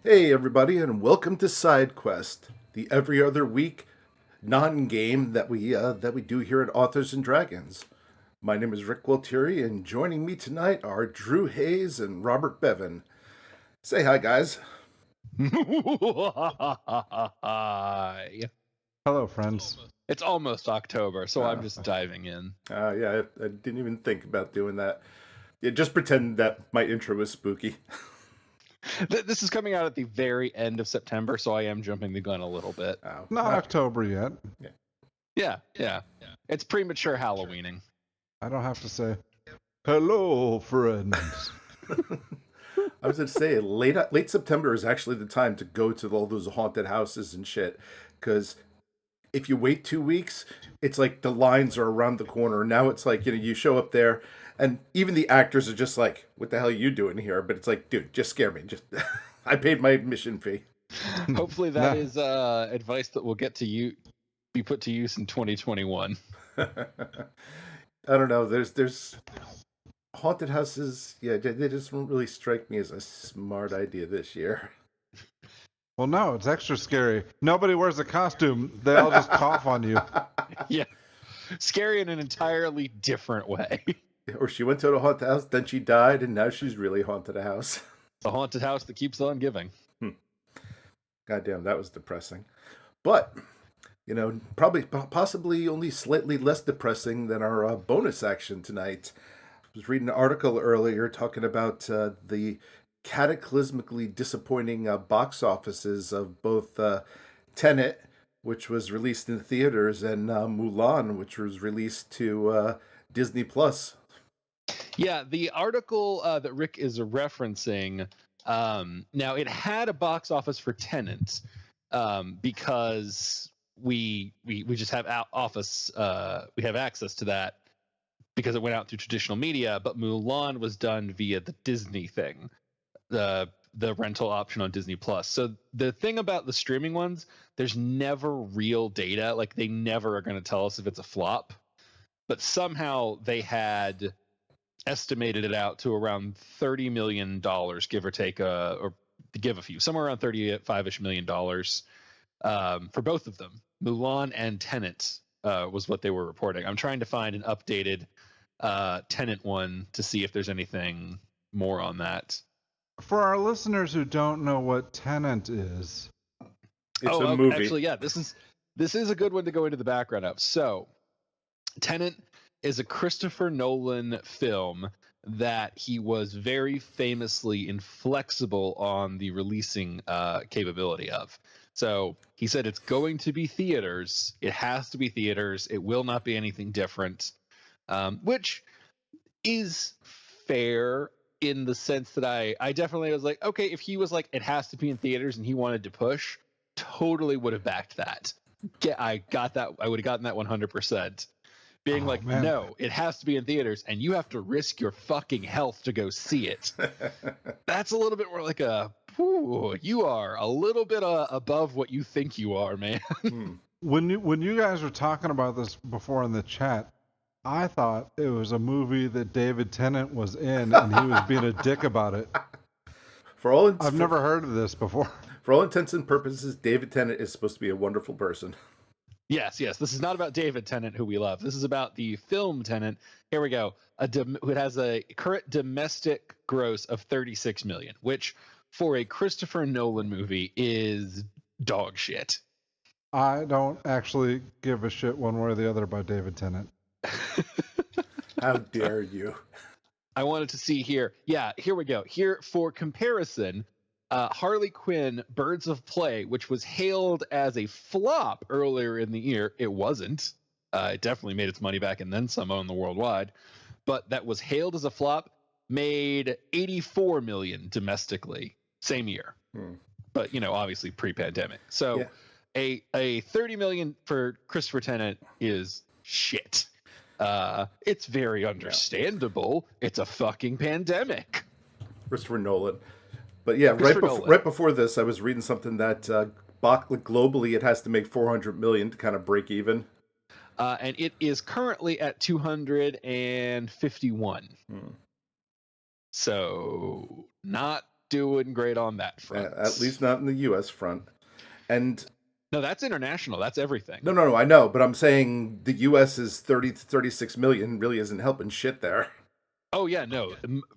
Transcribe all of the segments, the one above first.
Hey everybody, and welcome to Side Quest, the every other week non-game that we do here at Authors and Dragons. My name is Rick Gualtieri, and joining me tonight are Drew Hayes and Robert Bevan. Say hi, guys. Hi. Hello, friends. It's almost October, so I'm just diving in. Yeah, I didn't even think about doing that. Yeah, just pretend that my intro was spooky. This is coming out at the very end of September, so I am jumping the gun a little bit. Oh, Not October yet. Yeah. It's premature Halloweening. I don't have to say, hello, friends. I was going to say late September is actually the time to go to all those haunted houses and shit, because if you wait 2 weeks, it's like the lines are around the corner. Now it's like, you show up there, and even the actors are just like, "What the hell are you doing here?" But it's like, dude, just scare me. Just I paid my admission fee. Hopefully, that is advice that will be put to use in 2021. I don't know. There's haunted houses. Yeah, they just don't really strike me as a smart idea this year. Well, no, it's extra scary. Nobody wears a costume. They all just cough on you. Yeah. Scary in an entirely different way. Or she went to a haunted house, then she died, and now she's really haunted a house. The haunted house that keeps on giving. Goddamn, that was depressing. But, possibly only slightly less depressing than our bonus action tonight. I was reading an article earlier talking about the cataclysmically disappointing box offices of both Tenet, which was released in theaters, and Mulan, which was released to Disney Plus. Yeah, the article that Rick is referencing, now it had a box office for Tenet because we just have we have access to that because it went out through traditional media, but Mulan was done via the Disney thing, the rental option on Disney Plus. So the thing about the streaming ones, there's never real data. Like, they never are going to tell us if it's a flop, but somehow they had estimated it out to around $30 million, give or take, or to give a few, somewhere around $35-ish million for both of them. Mulan and Tenet was what they were reporting. I'm trying to find an updated Tenet one to see if there's anything more on that. For our listeners who don't know what Tenet is, it's a movie. Actually, yeah, this is a good one to go into the background of. So, Tenet is a Christopher Nolan film that he was very famously inflexible on the releasing capability of. So he said it's going to be theaters. It has to be theaters. It will not be anything different, which is fair in the sense that I definitely was like, okay, if he was like, it has to be in theaters and he wanted to push, totally would have backed that. I got that. I would have gotten that 100%. Being no, it has to be in theaters, and you have to risk your fucking health to go see it. That's a little bit more like you are a little bit above what you think you are, man. When you guys were talking about this before in the chat, I thought it was a movie that David Tennant was in, and he was being a dick about it. I've never heard of this before. For all intents and purposes, David Tennant is supposed to be a wonderful person. Yes. This is not about David Tennant, who we love. This is about the film Tenet. Here we go. It has a current domestic gross of $36 million, which for a Christopher Nolan movie is dog shit. I don't actually give a shit one way or the other about David Tennant. How dare you? I wanted to see here. Yeah, here we go. Here, for comparison, Harley Quinn, Birds of Prey, which was hailed as a flop earlier in the year. It wasn't. It definitely made its money back and then some on the worldwide. But that was hailed as a flop, made $84 million domestically, same year. But, obviously pre-pandemic. So a $30 million for Christopher Tennant is shit. It's very understandable. It's a fucking pandemic. Christopher Nolan. But yeah, right before this, I was reading something that globally it has to make $400 million to kind of break even. And it is currently at 251. So not doing great on that front. At least not in the U.S. front. And no, that's international. That's everything. No, I know, but I'm saying the U.S. is 30 to 36 million, really isn't helping shit there. Oh yeah, no,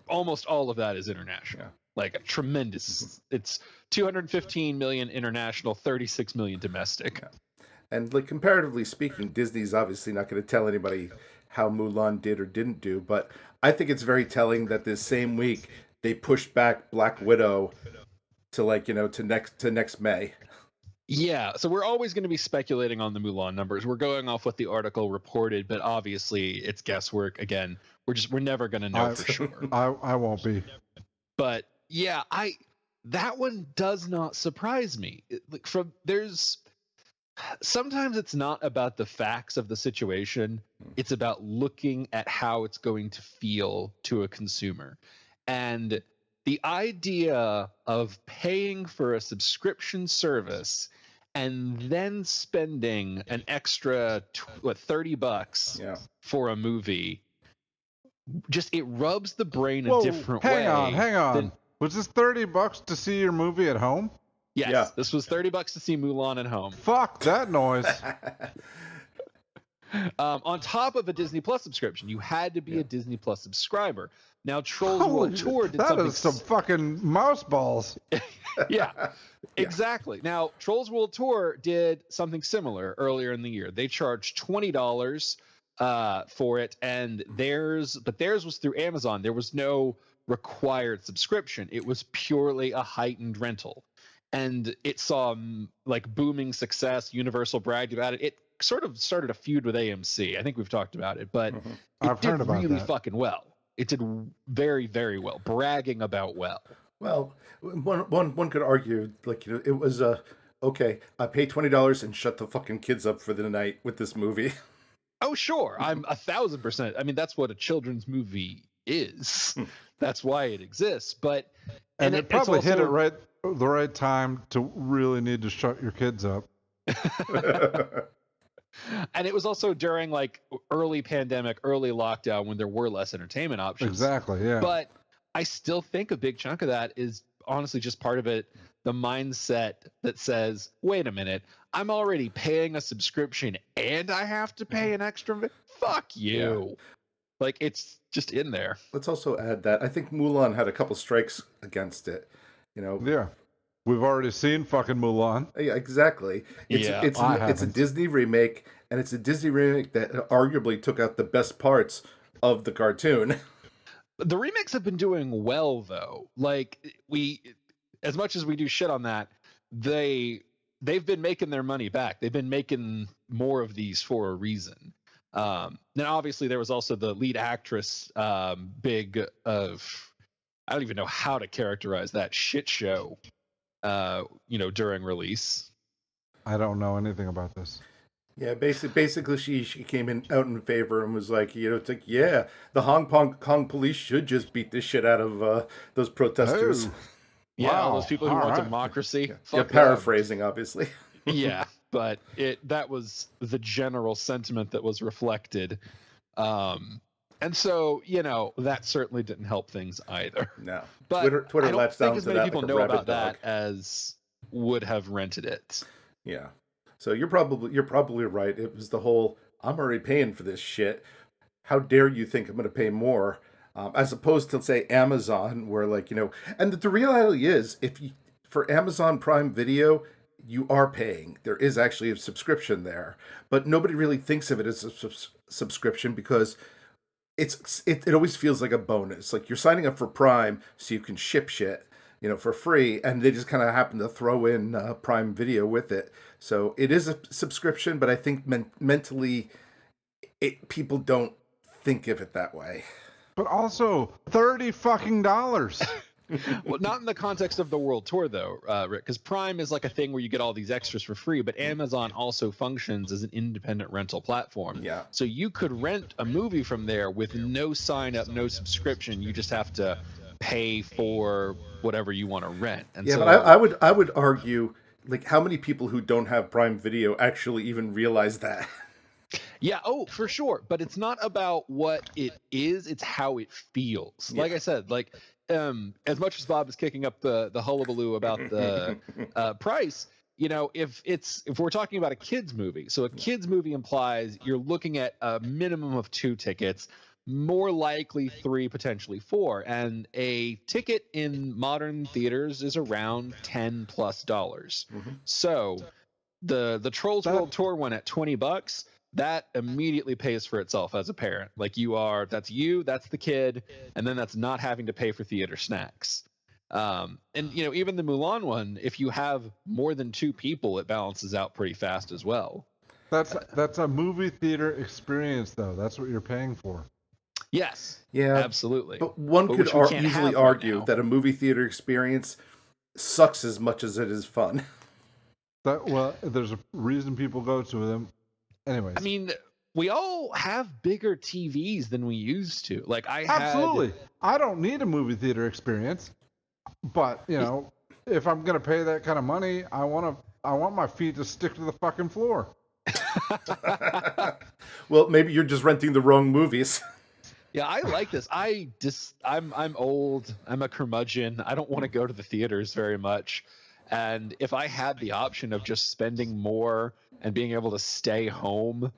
almost all of that is international. Yeah. Like a tremendous. It's 215 million international, 36 million domestic. Yeah. And like comparatively speaking, Disney's obviously not going to tell anybody how Mulan did or didn't do, but I think it's very telling that this same week they pushed back Black Widow to to next May. Yeah, so we're always going to be speculating on the Mulan numbers. We're going off what the article reported, but obviously it's guesswork. Again, we're never going to know for sure. I won't be. But yeah, that one does not surprise me. Sometimes it's not about the facts of the situation. It's about looking at how it's going to feel to a consumer. And the idea of paying for a subscription service and then spending an extra $30 for a movie, just it rubs the brain a different way. Hang on. Was this $30 to see your movie at home? Yes, This was $30 to see Mulan at home. Fuck that noise. On top of a Disney Plus subscription, you had to be a Disney Plus subscriber. Now, Trolls World Tour did something... That is some fucking mouse balls. Yeah, exactly. Now, Trolls World Tour did something similar earlier in the year. They charged $20 for it, and theirs was through Amazon. There was no required subscription. It was purely a heightened rental. And it saw booming success. Universal bragged about it. It sort of started a feud with AMC. I think we've talked about it, but it did really fucking well. It did very, very well, bragging about well. Well, one could argue, it was okay, I pay $20 and shut the fucking kids up for the night with this movie. Oh, sure. I'm 1,000%. I mean, that's what a children's movie is. That's why it exists. But and it probably hit it the right time to really need to shut your kids up. And it was also during early pandemic, early lockdown when there were less entertainment options. Exactly, yeah. But I still think a big chunk of that is honestly just part of it, the mindset that says, wait a minute, I'm already paying a subscription and I have to pay an extra. Fuck you. Yeah. It's just in there. Let's also add that I think Mulan had a couple strikes against it. Yeah. We've already seen fucking Mulan. Yeah, exactly. It's a Disney remake, and it's a Disney remake that arguably took out the best parts of the cartoon. The remakes have been doing well, though. As much as we do shit on that, they've been making their money back. They've been making more of these for a reason. Then obviously there was also the lead actress, I don't even know how to characterize that shit show. During release. I don't know anything about this. Yeah, basically she came out in favor and was like, the Hong Kong police should just beat the shit out of those protesters. Oh. Yeah, all those people who want democracy. Yeah, paraphrasing, obviously. Yeah, but that was the general sentiment that was reflected. And so, that certainly didn't help things either. No. But Twitter I don't think as many people know about dog. that as would have rented it. Yeah. So you're probably right. It was the whole, I'm already paying for this shit. How dare you think I'm going to pay more? As opposed to, say, Amazon, where and the reality is, for Amazon Prime Video, you are paying. There is actually a subscription there. But nobody really thinks of it as a subscription because it always feels like a bonus. Like you're signing up for Prime so you can ship shit, for free, and they just kind of happen to throw in Prime Video with it. So it is a subscription, but I think mentally, people don't think of it that way. But also $30 fucking. Well, not in the context of the World Tour, though, Rick, because Prime is a thing where you get all these extras for free, but Amazon also functions as an independent rental platform. Yeah. So you could rent a movie from there with no sign-up, no subscription. You just have to pay for whatever you want to rent. And yeah, but I would argue, how many people who don't have Prime Video actually even realize that? Yeah, for sure. But it's not about what it is, it's how it feels. Yeah. Like I said, as much as Bob is kicking up the hullabaloo about the price, if we're talking about a kids movie, so a kids movie implies you're looking at a minimum of 2 tickets, more likely 3, potentially 4, and a ticket in modern theaters is around $10+. Mm-hmm. So the Trolls World Tour one at $20, that immediately pays for itself as a parent. Like that's the kid, and then that's not having to pay for theater snacks. And even the Mulan one, if you have more than 2 people, it balances out pretty fast as well. That's a movie theater experience, though. That's what you're paying for. Yes. Yeah. Absolutely. But one could easily argue that a movie theater experience sucks as much as it is fun. There's a reason people go to them. Anyways. I mean, we all have bigger TVs than we used to. Like Absolutely. I don't need a movie theater experience. But, if I'm going to pay that kind of money, I want my feet to stick to the fucking floor. Well, maybe you're just renting the wrong movies. Yeah, I like this. I'm old. I'm a curmudgeon. I don't want to go to the theaters very much. And if I had the option of just spending more and being able to stay home,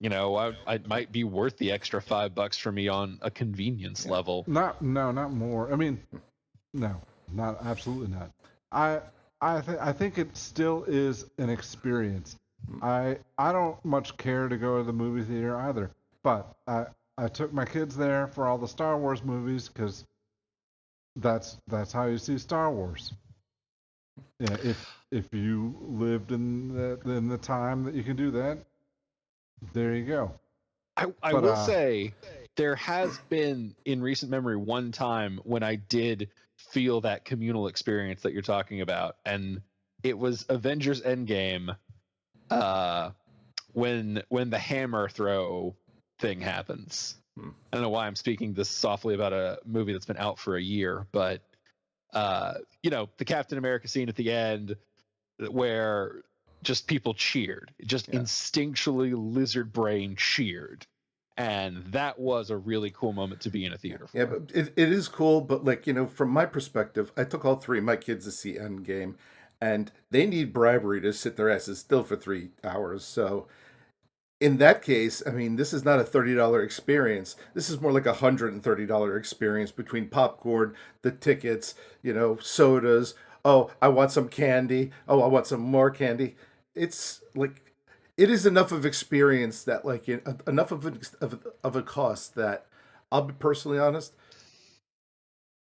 I might be worth the extra $5 for me on a convenience level. Not more. I mean, no, not absolutely not. I think it still is an experience. I don't much care to go to the movie theater either, but I took my kids there for all the Star Wars movies because that's how you see Star Wars. Yeah, if you lived in the time that you can do that, there you go. I will say there has been in recent memory one time when I did feel that communal experience that you're talking about, and it was Avengers Endgame, when the hammer throw thing happens. I don't know why I'm speaking this softly about a movie that's been out for a year, but the Captain America scene at the end where just people cheered, just instinctually lizard brain cheered. And that was a really cool moment to be in a theater for. Yeah, but it is cool. But from my perspective, I took all 3 of my kids to see Endgame, and they need bribery to sit their asses still for 3 hours. So in that case, I mean, this is not a $30 experience. This is more like a $130 experience between popcorn, the tickets, sodas. Oh, I want some candy. Oh, I want some more candy. It's like, it is enough of experience that enough of a cost that, I'll be personally honest,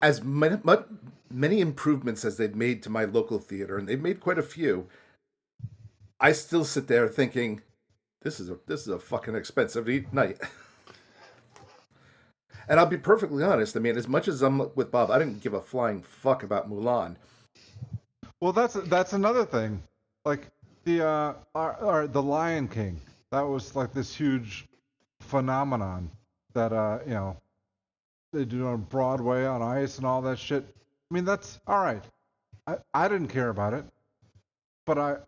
as many improvements as they've made to my local theater, and they've made quite a few, I still sit there thinking, this is a fucking expensive night. And I'll be perfectly honest. I mean, as much as I'm with Bob, I didn't give a flying fuck about Mulan. Well, that's another thing. Like the Lion King, that was like this huge phenomenon that they do on Broadway on ice and all that shit. I mean, that's all right. I didn't care about it, but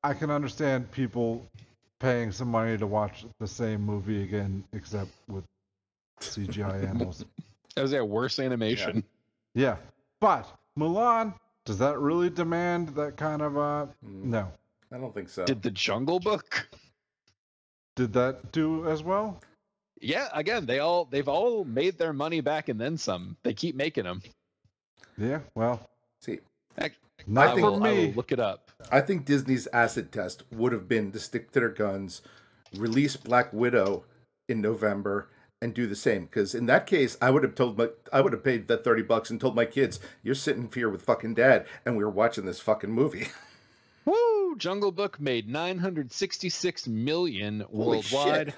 I can understand people paying some money to watch the same movie again, except with CGI animals. That was a worse animation. Yeah. But Mulan, does that really demand that kind of no. I don't think so. Did the Jungle Book? Did that do as well? Yeah, again, they've all made their money back and then some. They keep making them. Yeah, well. See, not for me. I will look it up. I think Disney's acid test would have been to stick to their guns, release Black Widow in November, and do the same. Because in that case, I would have paid that $30 and told my kids, "You're sitting here with fucking dad, and we were watching this fucking movie." Woo! Jungle Book made $966 million worldwide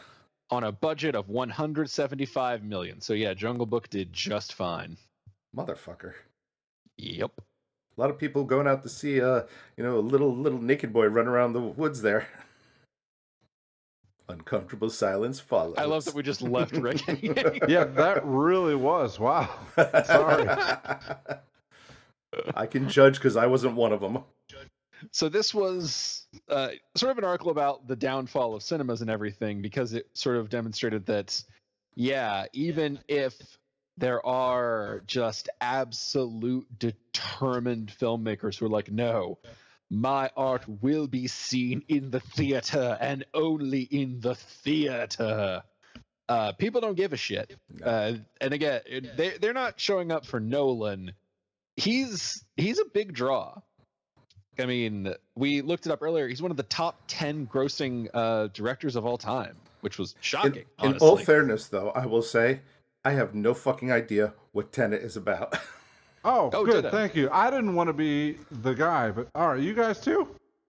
on a budget of $175 million. So yeah, Jungle Book did just fine. Motherfucker. Yep. A lot of people going out to see a little naked boy run around the woods there. Uncomfortable silence follows. I love that we just left Rick. Yeah, that really was. Wow. Sorry. I can judge because I wasn't one of them. So this was sort of an article about the downfall of cinemas and everything, because it sort of demonstrated that, yeah, even if there are just absolute determined filmmakers who are like, no, my art will be seen in the theater and only in the theater. People don't give a shit. No. And again, they're not showing up for Nolan. He's a big draw. I mean, we looked it up earlier. He's one of the top 10 grossing directors of all time, which was shocking. In all fairness, though, I will say I have no fucking idea what Tenet is about. Oh, good. ditto. Thank you. I didn't want to be the guy, but all right, you guys too?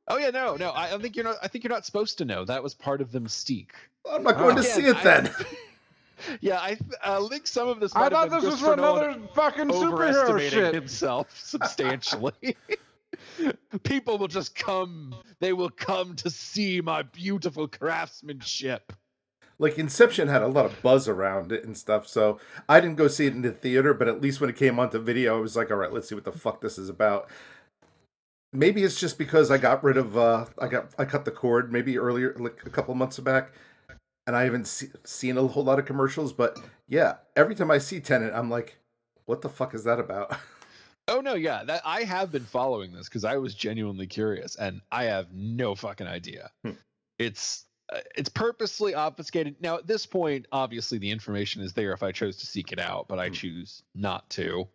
Oh yeah, no. I think you're not. I think you're not supposed to know. That was part of the mystique. I'm not going to see it then. Yeah, I think some of this. I thought this was for another fucking superhero shit. Himself substantially. People will just come. They will come to see my beautiful craftsmanship. Like Inception had a lot of buzz around it and stuff, so I didn't go see it in the theater, but at least when it came onto video, I was like, all right, let's see what the fuck this is about. Maybe it's just because I got rid of I cut the cord maybe earlier, like a couple months back, and I haven't seen a whole lot of commercials, but yeah, every time I see Tenet, I'm like, what the fuck is that about? Oh no, yeah, that I have been following this because I was genuinely curious, and I have no fucking idea. It's purposely obfuscated. Now at this point, obviously the information is there if I chose to seek it out, but I choose not to.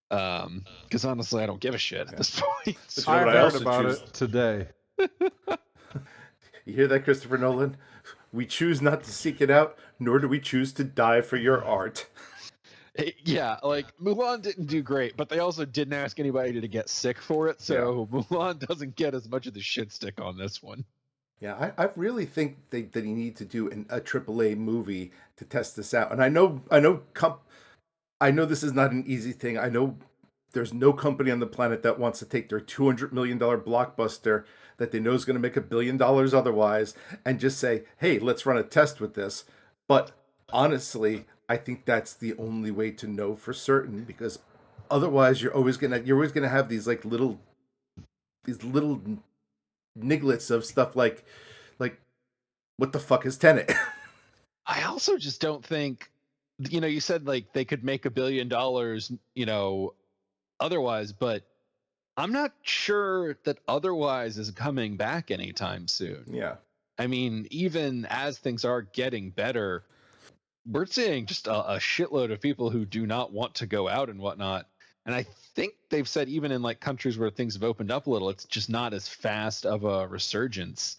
Because honestly, I don't give a shit at this point. I heard about it today. You hear that, Christopher Nolan? We choose not to seek it out, nor do we choose to die for your art. Yeah, like Mulan didn't do great, but they also didn't ask anybody to get sick for it, so yeah. Mulan doesn't get as much of the shit stick on this one. Yeah, I really think that you need to do a AAA movie to test this out. And I know this is not an easy thing. I know there's no company on the planet that wants to take their $200 million blockbuster that they know is going to make $1 billion otherwise and just say, hey, let's run a test with this. But honestly, I think that's the only way to know for certain, because otherwise you're always gonna have these little nigglets of stuff like what the fuck is Tenet? I also just don't think, you said like they could make $1 billion, otherwise, but I'm not sure that otherwise is coming back anytime soon. Yeah. I mean, even as things are getting better, we're seeing just a shitload of people who do not want to go out and whatnot. And I think they've said even in like countries where things have opened up a little, it's just not as fast of a resurgence.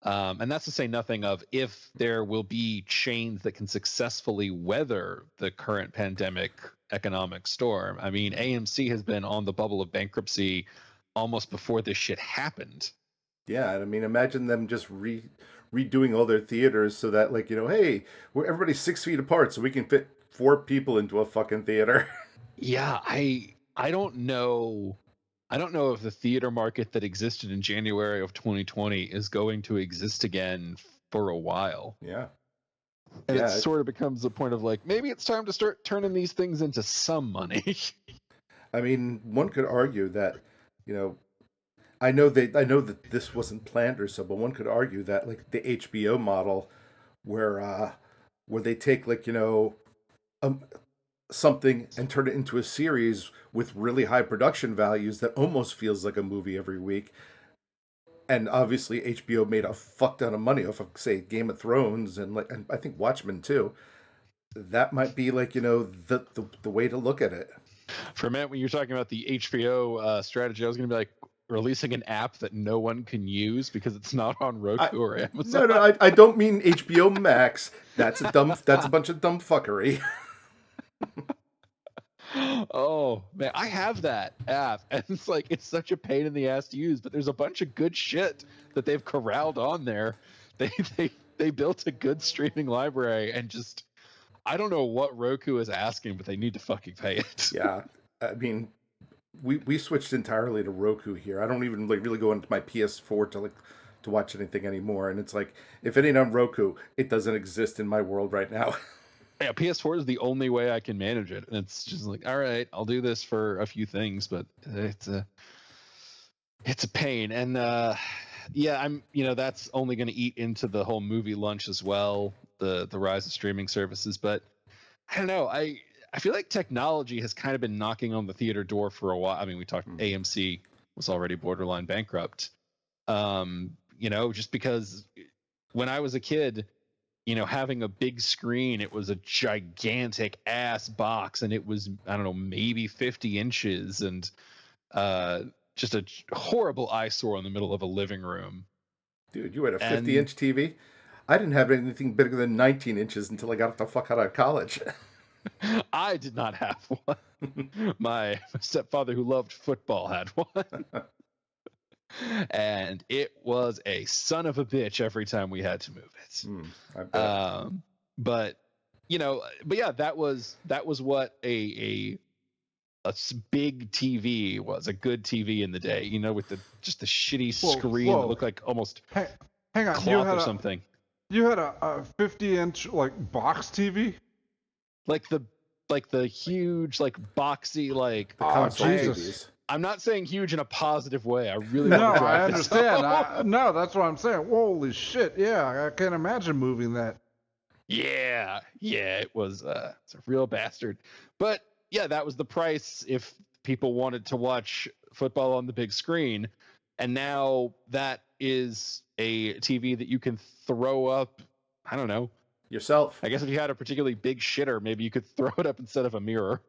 And that's to say nothing of if there will be chains that can successfully weather the current pandemic economic storm. I mean, AMC has been on the bubble of bankruptcy almost before this shit happened. Yeah, and I mean, imagine them just redoing all their theaters so that, hey, everybody's 6 feet apart so we can fit 4 people into a fucking theater. Yeah, I don't know. I don't know if the theater market that existed in January of 2020 is going to exist again for a while. Yeah. And it sort of becomes a point of like, maybe it's time to start turning these things into some money. I mean, one could argue that, I know that this wasn't planned or so, but one could argue that like the HBO model where they take something and turn it into a series with really high production values that almost feels like a movie every week. And obviously HBO made a fuck ton of money off of, say, Game of Thrones and I think Watchmen too. That might be the way to look at it. For a minute, when you're talking about the HBO strategy, I was going to be like, releasing an app that no one can use because it's not on Roku or Amazon. No, I don't mean HBO Max. That's a bunch of dumb fuckery. Oh man, I have that app, and it's such a pain in the ass to use. But there's a bunch of good shit that they've corralled on there. They built a good streaming library, and just I don't know what Roku is asking, but they need to fucking pay it. Yeah, I mean, we switched entirely to Roku here. I don't even really go into my PS4 to watch anything anymore. And it's like, if it ain't on Roku, it doesn't exist in my world right now. Yeah, PS4 is the only way I can manage it, and it's just like, all right, I'll do this for a few things, but it's a pain. And I'm that's only going to eat into the whole movie lunch as well, the rise of streaming services. But I don't know, I feel like technology has kind of been knocking on the theater door for a while. I mean, we talked AMC was already borderline bankrupt. Just because when I was a kid, having a big screen, it was a gigantic ass box, and it was, I don't know, maybe 50 inches, and just a horrible eyesore in the middle of a living room. Dude, you had a 50-inch TV? I didn't have anything bigger than 19 inches until I got the fuck out of college. I did not have one. My stepfather, who loved football, had one. And it was a son of a bitch every time we had to move it. I bet. But yeah, that was what a big TV was, a good TV in the day, with the shitty screen that looked like almost hang on, cloth or something. You had a 50-inch like box TV? Like the huge, like boxy, like the console Jesus. I'm not saying huge in a positive way. I really no, want to drive I understand. No, that's what I'm saying. Holy shit! Yeah, I can't imagine moving that. Yeah, it was it's a real bastard. But yeah, that was the price if people wanted to watch football on the big screen. And now that is a TV that you can throw up, I don't know, yourself. I guess if you had a particularly big shitter, maybe you could throw it up instead of a mirror.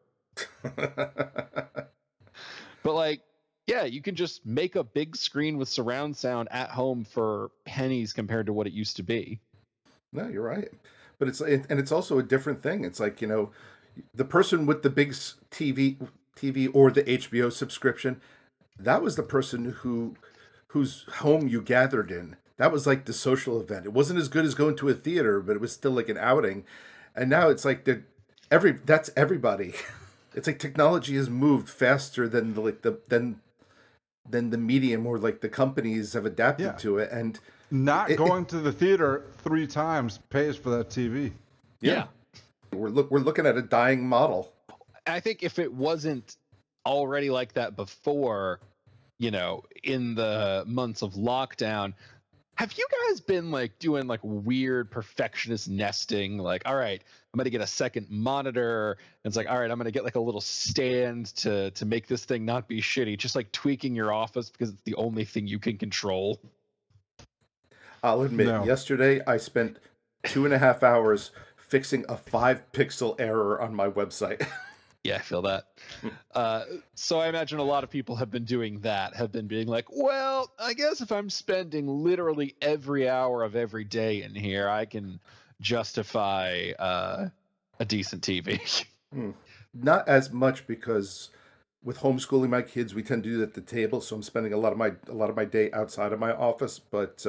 But like, yeah, you can just make a big screen with surround sound at home for pennies compared to what it used to be. No, you're right. But it's also a different thing. It's like, the person with the big TV or the HBO subscription, that was the person whose home you gathered in. That was like the social event. It wasn't as good as going to a theater, but it was still like an outing. And now it's like that's everybody. It's like technology has moved faster than the medium or like the companies have adapted to it, and going to the theater 3 times pays for that TV. Yeah. We're looking at a dying model. I think if it wasn't already like that before, in the months of lockdown, have you guys been like doing like weird perfectionist nesting? Like, all right, I'm going to get a second monitor. And it's like, all right, I'm going to get like a little stand to make this thing not be shitty. Just like tweaking your office because it's the only thing you can control. I'll admit, yesterday I spent 2.5 hours fixing a 5-pixel error on my website. Yeah, I feel that. So I imagine a lot of people have been doing that, have been being like, well, I guess if I'm spending literally every hour of every day in here, I can justify a decent TV. Not as much, because with homeschooling my kids, we tend to do that at the table, so I'm spending a lot of my day outside of my office. But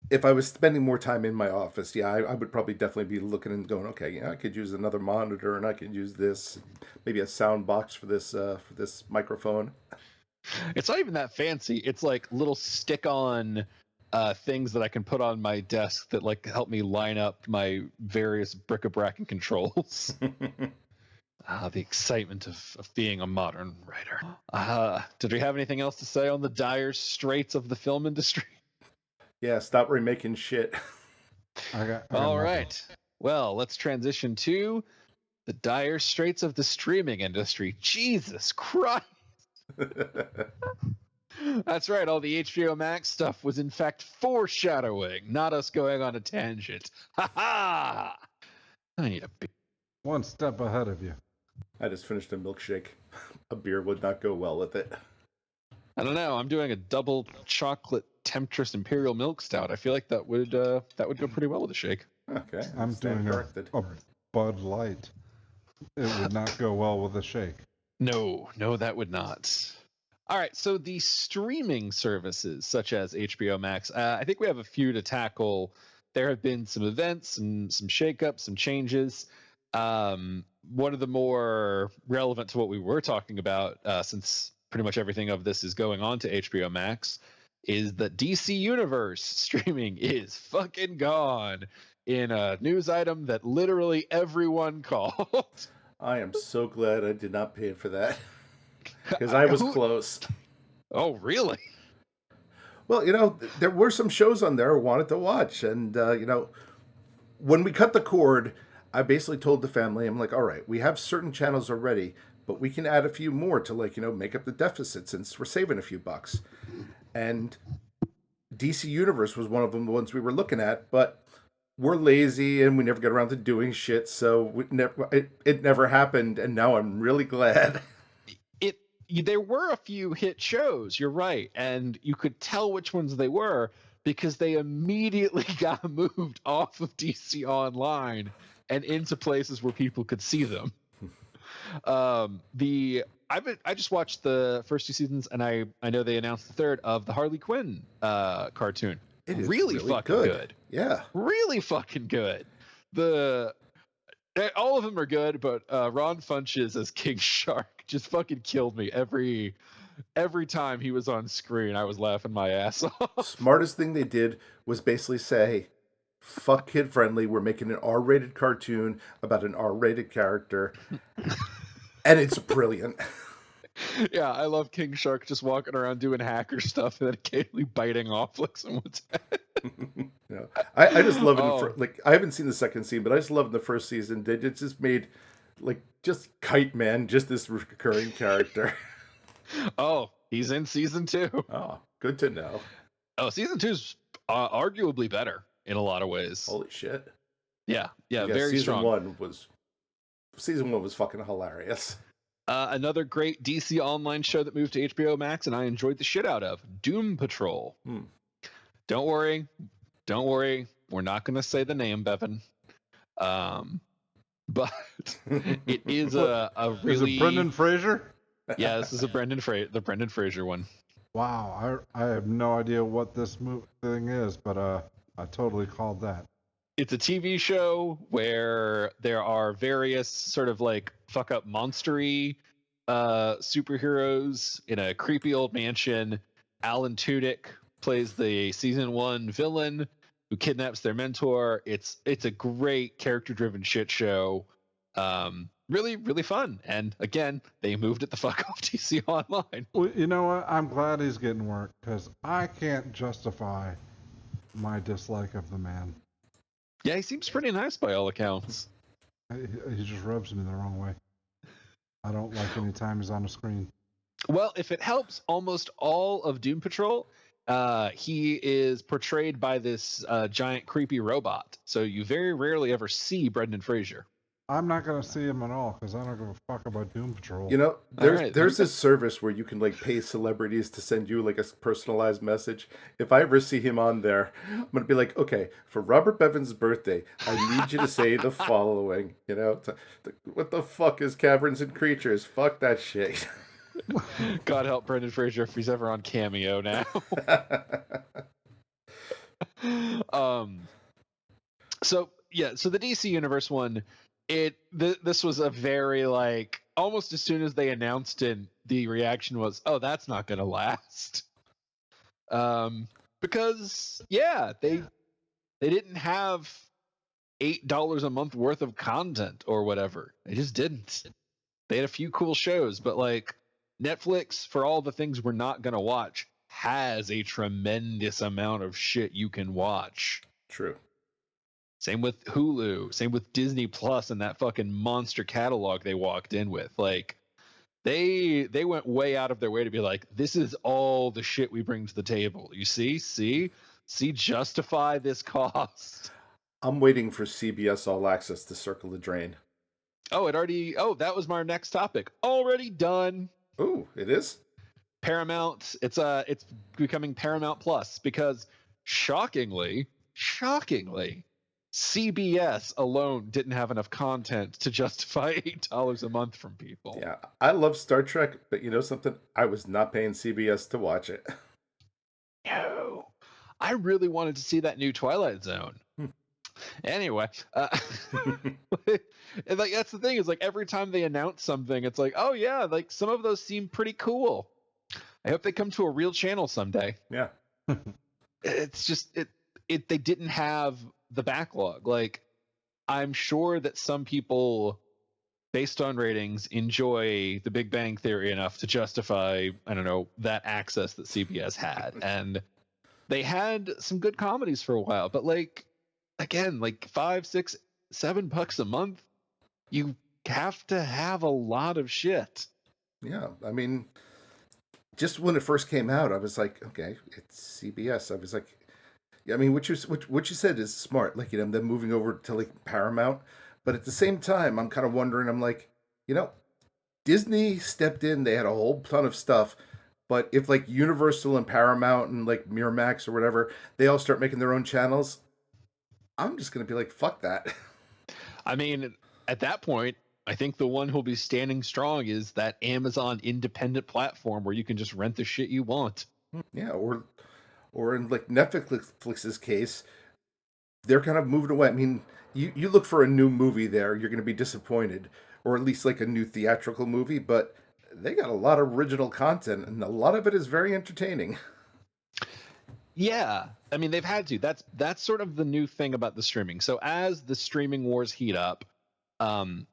if I was spending more time in my office, I would probably definitely be looking and going, okay, I could use another monitor, and I could use this, maybe a sound box for this microphone. It's not even that fancy. It's like little stick-on things that I can put on my desk that like help me line up my various bric-a-brac and controls. The excitement of being a modern writer. Did we have anything else to say on the dire straits of the film industry? Yeah, stop remaking shit. All right. Well, let's transition to the dire straits of the streaming industry. Jesus Christ. That's right. All the HBO Max stuff was in fact foreshadowing, not us going on a tangent. Ha ha! I need a beer. One step ahead of you. I just finished a milkshake. A beer would not go well with it. I don't know. I'm doing a double chocolate Temptress Imperial Milk Stout. I feel like that would go pretty well with a shake. Okay, I'm doing a Bud Light. It would not go well with a shake. No, that would not. All right, so the streaming services such as HBO Max, I think we have a few to tackle. There have been some events and some shakeups, some changes. One of the more relevant to what we were talking about, since pretty much everything of this is going on to HBO Max, is that DC Universe streaming is fucking gone in a news item that literally everyone called. I am so glad I did not pay for that, because I was close. Oh, really? Well, there were some shows on there I wanted to watch, and when we cut the cord, I basically told the family, I'm like, all right, we have certain channels already, but we can add a few more to, like, make up the deficit since we're saving a few bucks. And DC Universe was one of them, the ones we were looking at, but we're lazy and we never get around to doing shit, so it never happened, and now I'm really glad. There were a few hit shows, you're right, and you could tell which ones they were because they immediately got moved off of DC Online and into places where people could see them. I just watched the first 2 seasons, and I know they announced the third of the Harley Quinn cartoon. It is really fucking good. Yeah, really fucking good. All of them are good, but Ron Funches as King Shark just fucking killed me every time he was on screen. I was laughing my ass off. Smartest thing they did was basically say, fuck kid friendly, we're making an R-rated cartoon about an R-rated character. And it's brilliant. Yeah, I love King Shark just walking around doing hacker stuff and then occasionally biting off like someone's head. Yeah, I just love it. I haven't seen the second season, but I just love in the first season. They just made just Kite Man, just this recurring character. Oh, he's in season 2. Oh, good to know. Oh, season 2's arguably better in a lot of ways. Holy shit. Yeah, very strong. Season 1 was fucking hilarious. Another great DC Online show that moved to HBO Max and I enjoyed the shit out of, Doom Patrol. Don't worry. We're not going to say the name, Bevan. But it is a really... Is it Brendan Fraser? Yeah, this is the Brendan Fraser one. Wow, I have no idea what this thing is, but I totally called that. It's a TV show where there are various sort of like fuck up monstery superheroes in a creepy old mansion. Alan Tudyk plays the season 1 villain who kidnaps their mentor. It's a great character driven shit show. Really, really fun. And again, they moved it the fuck off DC Online. Well, you know what? I'm glad he's getting work because I can't justify my dislike of the man. Yeah, he seems pretty nice by all accounts. He just rubs me the wrong way. I don't like any time he's on the screen. Well, if it helps, almost all of Doom Patrol, he is portrayed by this giant creepy robot. So you very rarely ever see Brendan Fraser. I'm not going to see him at all because I don't give a fuck about Doom Patrol. There's this service where you can pay celebrities to send you a personalized message. If I ever see him on there, I'm going to be like, okay, for Robert Bevan's birthday, I need you to say the following. What the fuck is Caverns and Creatures? Fuck that shit. God help Brendan Fraser if he's ever on Cameo now. So the DC Universe one, this was a very almost as soon as they announced it, the reaction was, oh, that's not gonna last. Because they didn't have $8 a month worth of content or whatever. They just didn't. They had a few cool shows, but Netflix, for all the things we're not gonna watch, has a tremendous amount of shit you can watch. True. Same with Hulu, same with Disney Plus and that fucking monster catalog they walked in with. They went way out of their way to be like, this is all the shit we bring to the table. You see, justify this cost. I'm waiting for CBS All Access to circle the drain. That was my next topic. Already done. Oh, it is? Paramount. It's becoming Paramount Plus because shockingly, CBS alone didn't have enough content to justify $8 a month from people. Yeah, I love Star Trek, but you know something? I was not paying CBS to watch it. No. I really wanted to see that new Twilight Zone. Anyway, and that's the thing is every time they announce something, it's oh yeah, some of those seem pretty cool. I hope they come to a real channel someday. Yeah. It's just they didn't have the backlog. I'm sure that some people, based on ratings, enjoy The Big Bang Theory enough to justify, I don't know, that access that CBS had. And they had some good comedies for a while, but again, 5, 6, $7 a month, you have to have a lot of shit. Yeah, I mean, just when it first came out, I was like, okay, it's CBS. I was like, yeah, I mean, what you said is smart. Like, them moving over to like Paramount, but at the same time, I'm kind of wondering. I'm like, you know, Disney stepped in. They had a whole ton of stuff, but if like Universal and Paramount and like Miramax or whatever, they all start making their own channels, I'm just gonna be like, fuck that. I mean, at that point, I think the one who'll be standing strong is that Amazon independent platform where you can just rent the shit you want. Yeah, or in like Netflix's case, they're kind of moving away. I mean, you look for a new movie there, you're going to be disappointed, or at least like a new theatrical movie. But they got a lot of original content, and a lot of it is very entertaining. Yeah, I mean they've had to. That's sort of the new thing about the streaming. So as the streaming wars heat up,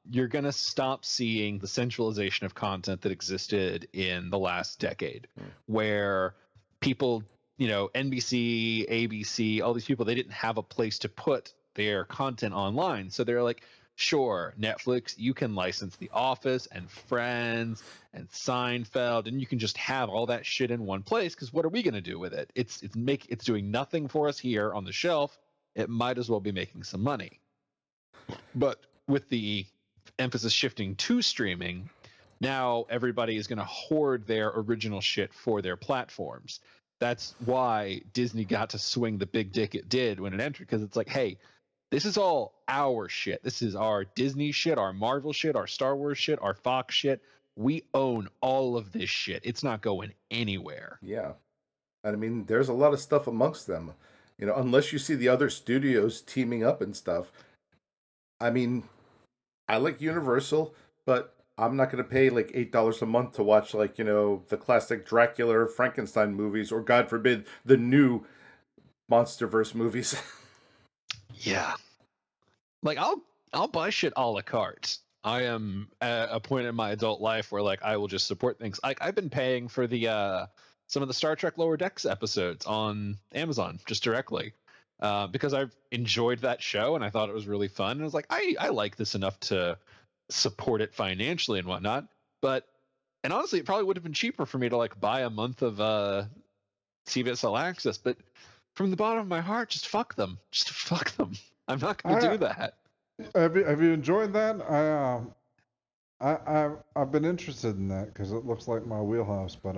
you're gonna stop seeing the centralization of content that existed in the last decade, where people, NBC, ABC, all these people, they didn't have a place to put their content online, so they're like, sure, Netflix, you can license The Office and Friends and Seinfeld, and you can just have all that shit in one place. Because what are we gonna do with it? It's doing nothing for us here on the shelf. It might as well be making some money. But with the emphasis shifting to streaming, now everybody is going to hoard their original shit for their platforms. That's why Disney got to swing the big dick it did when it entered, because it's like, hey, this is all our shit. This is our Disney shit, our Marvel shit, our Star Wars shit, our Fox shit. We own all of this shit. It's not going anywhere. Yeah, and I mean, there's a lot of stuff amongst them. Unless you see the other studios teaming up and stuff. I mean, I like Universal, but I'm not going to pay like $8 a month to watch like the classic Dracula, Frankenstein movies, or God forbid the new MonsterVerse movies. Yeah. Like I'll buy shit a la carte. I am at a point in my adult life where like I will just support things. Like I've been paying for the some of the Star Trek Lower Decks episodes on Amazon just directly. Because I've enjoyed that show and I thought it was really fun. And I was like, I like this enough to support it financially and whatnot. And honestly, it probably would have been cheaper for me to like buy a month of CBS All Access. But from the bottom of my heart, just fuck them. Just fuck them. I'm not going to do that. Have you enjoyed that? I've been interested in that because it looks like my wheelhouse, but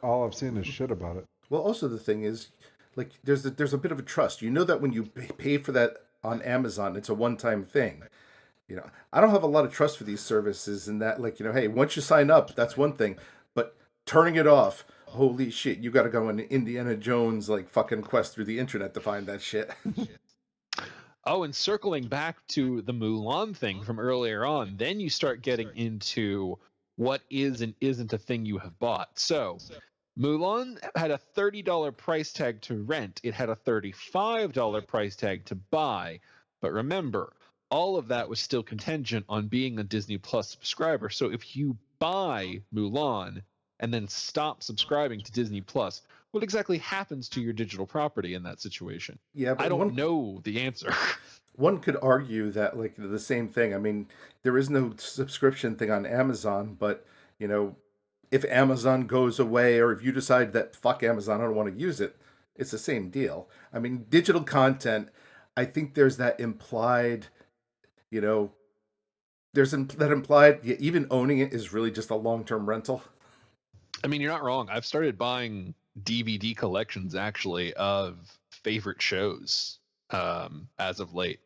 all I've seen is shit about it. Well, also the thing is, like, there's a bit of a trust. You know that when you pay for that on Amazon, it's a one-time thing. I don't have a lot of trust for these services in that, like, hey, once you sign up, that's one thing, but turning it off, holy shit, you got to go on Indiana Jones like fucking quest through the internet to find that shit. Oh, and circling back to the Mulan thing from earlier on, then you start getting into what is and isn't a thing you have bought. So, Mulan had a $30 price tag to rent. It had a $35 price tag to buy. But remember, all of that was still contingent on being a Disney Plus subscriber. So if you buy Mulan and then stop subscribing to Disney Plus, what exactly happens to your digital property in that situation? Yeah, but I don't know the answer. One could argue that like the same thing. I mean, there is no subscription thing on Amazon, but if Amazon goes away or if you decide that fuck Amazon, I don't want to use it, it's the same deal. I mean, digital content, I think there's that implied, that implied, yeah, even owning it is really just a long-term rental. I mean, you're not wrong. I've started buying DVD collections actually of favorite shows as of late.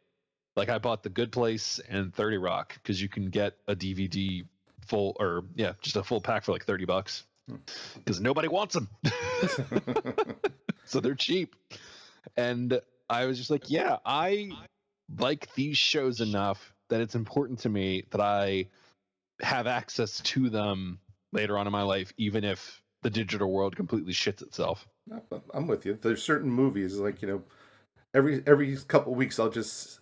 Like I bought The Good Place and 30 Rock because you can get a DVD full, or yeah, just a full pack for like $30 because nobody wants them. So they're cheap. And I was just like, yeah, I like these shows enough that it's important to me that I have access to them later on in my life, even if the digital world completely shits itself. I'm with you. There's certain movies like every couple weeks I'll just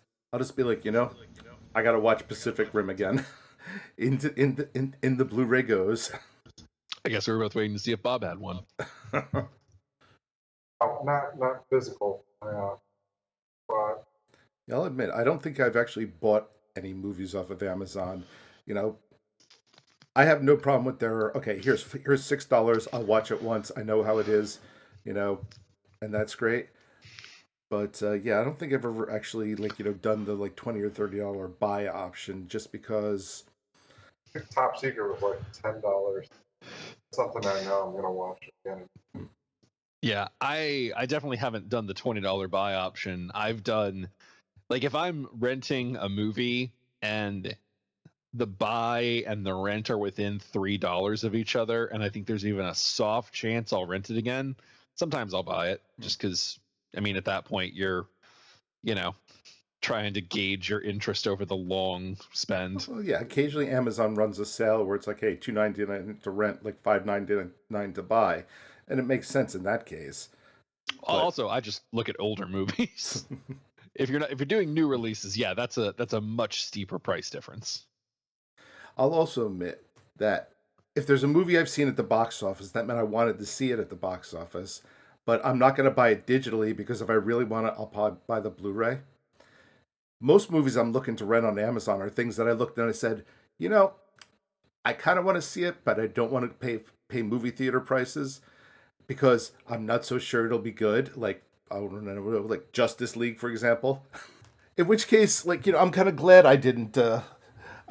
be like I gotta watch Pacific Rim again. in the Blu-ray goes. I guess we were both waiting to see if Bob had one. Not physical, but I'll admit, I don't think I've actually bought any movies off of Amazon. You know, I have no problem with their, okay, here's $6. I'll watch it once. I know how it is, you know, and that's great. But yeah, I don't think I've ever actually done the like $20 or $30 buy option just because. Top Secret was like $10. Something I know I'm gonna watch again. Yeah, I definitely haven't done the $20 buy option. I've done, like, if I'm renting a movie and the buy and the rent are within $3 of each other, and I think there's even a soft chance I'll rent it again, sometimes I'll buy it just because, I mean, at that point you're, you know, trying to gauge your interest over the long spend. Well, yeah, occasionally Amazon runs a sale where it's like, hey, $2.99 to rent, like $5.99 to buy, and it makes sense in that case. But Also, I just look at older movies. If you're doing new releases, yeah, that's a much steeper price difference. I'll also admit that if there's a movie I've seen at the box office, that meant I wanted to see it at the box office, but I'm not going to buy it digitally because if I really want it, I'll probably buy the Blu-ray. Most movies I'm looking to rent on Amazon are things that I looked and I said, you know, I kind of want to see it, but I don't want to pay movie theater prices because I'm not so sure it'll be good. Like I don't know, like Justice League, for example. In which case, I'm kind of glad I didn't.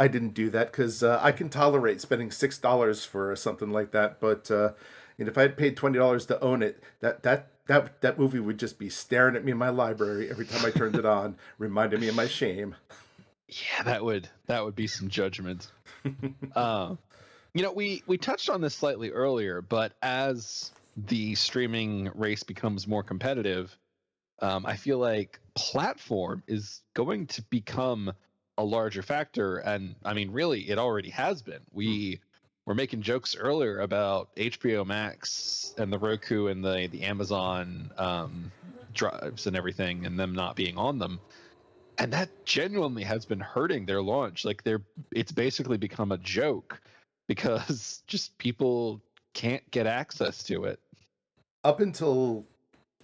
I didn't do that because I can tolerate spending $6 for something like that. But if I had paid $20 to own it, that movie would just be staring at me in my library every time I turned it on, reminding me of my shame. Yeah, that would be some judgment. We touched on this slightly earlier, but as the streaming race becomes more competitive, I feel like platform is going to become a larger factor, and I mean, really, it already has been. We were making jokes earlier about HBO Max and the Roku and the Amazon drives and everything, and them not being on them, and that genuinely has been hurting their launch. Like it's basically become a joke because just people can't get access to it. Up until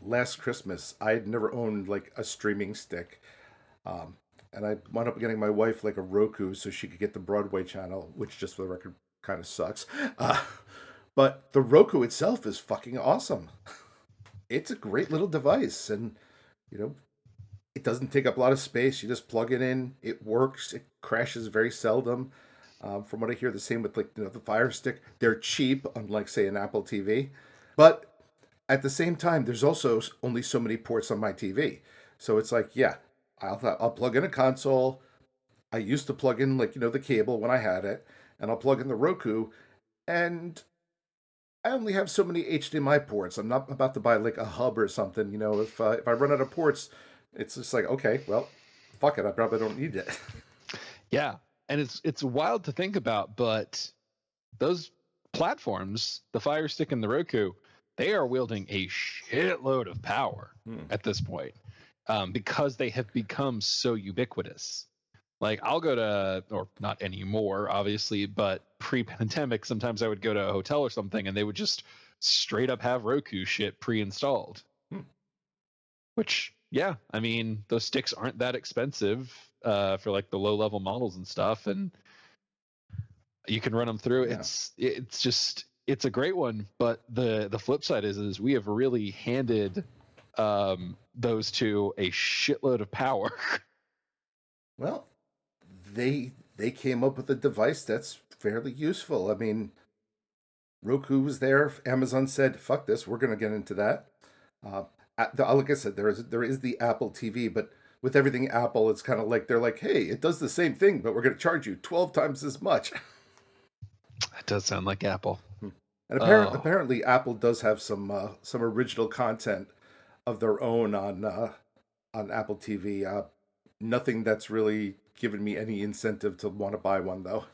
last Christmas, I had never owned like a streaming stick. And I wound up getting my wife like a Roku so she could get the Broadway channel, which just for the record kind of sucks. But the Roku itself is fucking awesome. It's a great little device, and you know, it doesn't take up a lot of space. You just plug it in, it works, it crashes very seldom. From what I hear, the same with the Fire Stick. They're cheap, unlike say an Apple TV, but at the same time, there's also only so many ports on my TV. So it's like, yeah, I'll plug in a console. I used to plug in the cable when I had it, and I'll plug in the Roku, and I only have so many HDMI ports. I'm not about to buy like a hub or something. If I run out of ports, it's just like, okay, well, fuck it. I probably don't need it. Yeah, and it's wild to think about, but those platforms, the Fire Stick and the Roku, they are wielding a shitload of power at this point, because they have become so ubiquitous. Like I'll go to, or not anymore, obviously, but pre-pandemic, sometimes I would go to a hotel or something, and they would just straight up have Roku shit pre-installed. Which, yeah, I mean, those sticks aren't that expensive for like the low-level models and stuff, and you can run them through. Yeah. It's a great one, but the flip side is we have really handed those two a shitload of power. Well, they came up with a device that's fairly useful. I mean, Roku was there. Amazon said, "Fuck this, we're going to get into that." Like I said, there is the Apple TV, but with everything Apple, it's kind of like they're like, "Hey, it does the same thing, but we're going to charge you 12 times as much." That does sound like Apple. And apparently, Apple does have some original content of their own on Apple TV. Nothing that's really given me any incentive to want to buy one, though.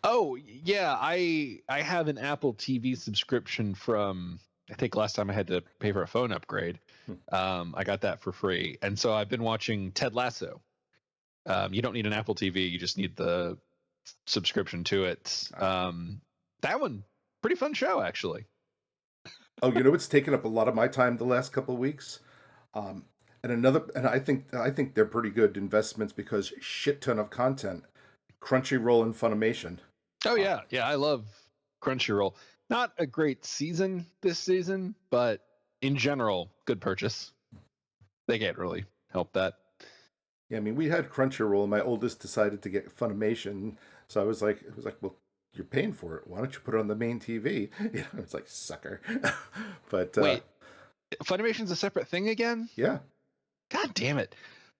Oh yeah, I have an Apple TV subscription from, I think last time I had to pay for a phone upgrade. I got that for free, and so I've been watching Ted Lasso. You don't need an Apple TV; you just need the subscription to it. That one, pretty fun show actually. Oh, it's taken up a lot of my time the last couple of weeks, and and I think they're pretty good investments because shit ton of content. Crunchyroll and Funimation. Oh yeah, I love Crunchyroll. Not a great season this season, but in general, good purchase. They can't really help that. Yeah, I mean, we had Crunchyroll, and my oldest decided to get Funimation, so it was like, well, you're paying for it. Why don't you put it on the main TV? You know, it's like sucker. But Wait, Funimation's a separate thing again? yeah, God damn it.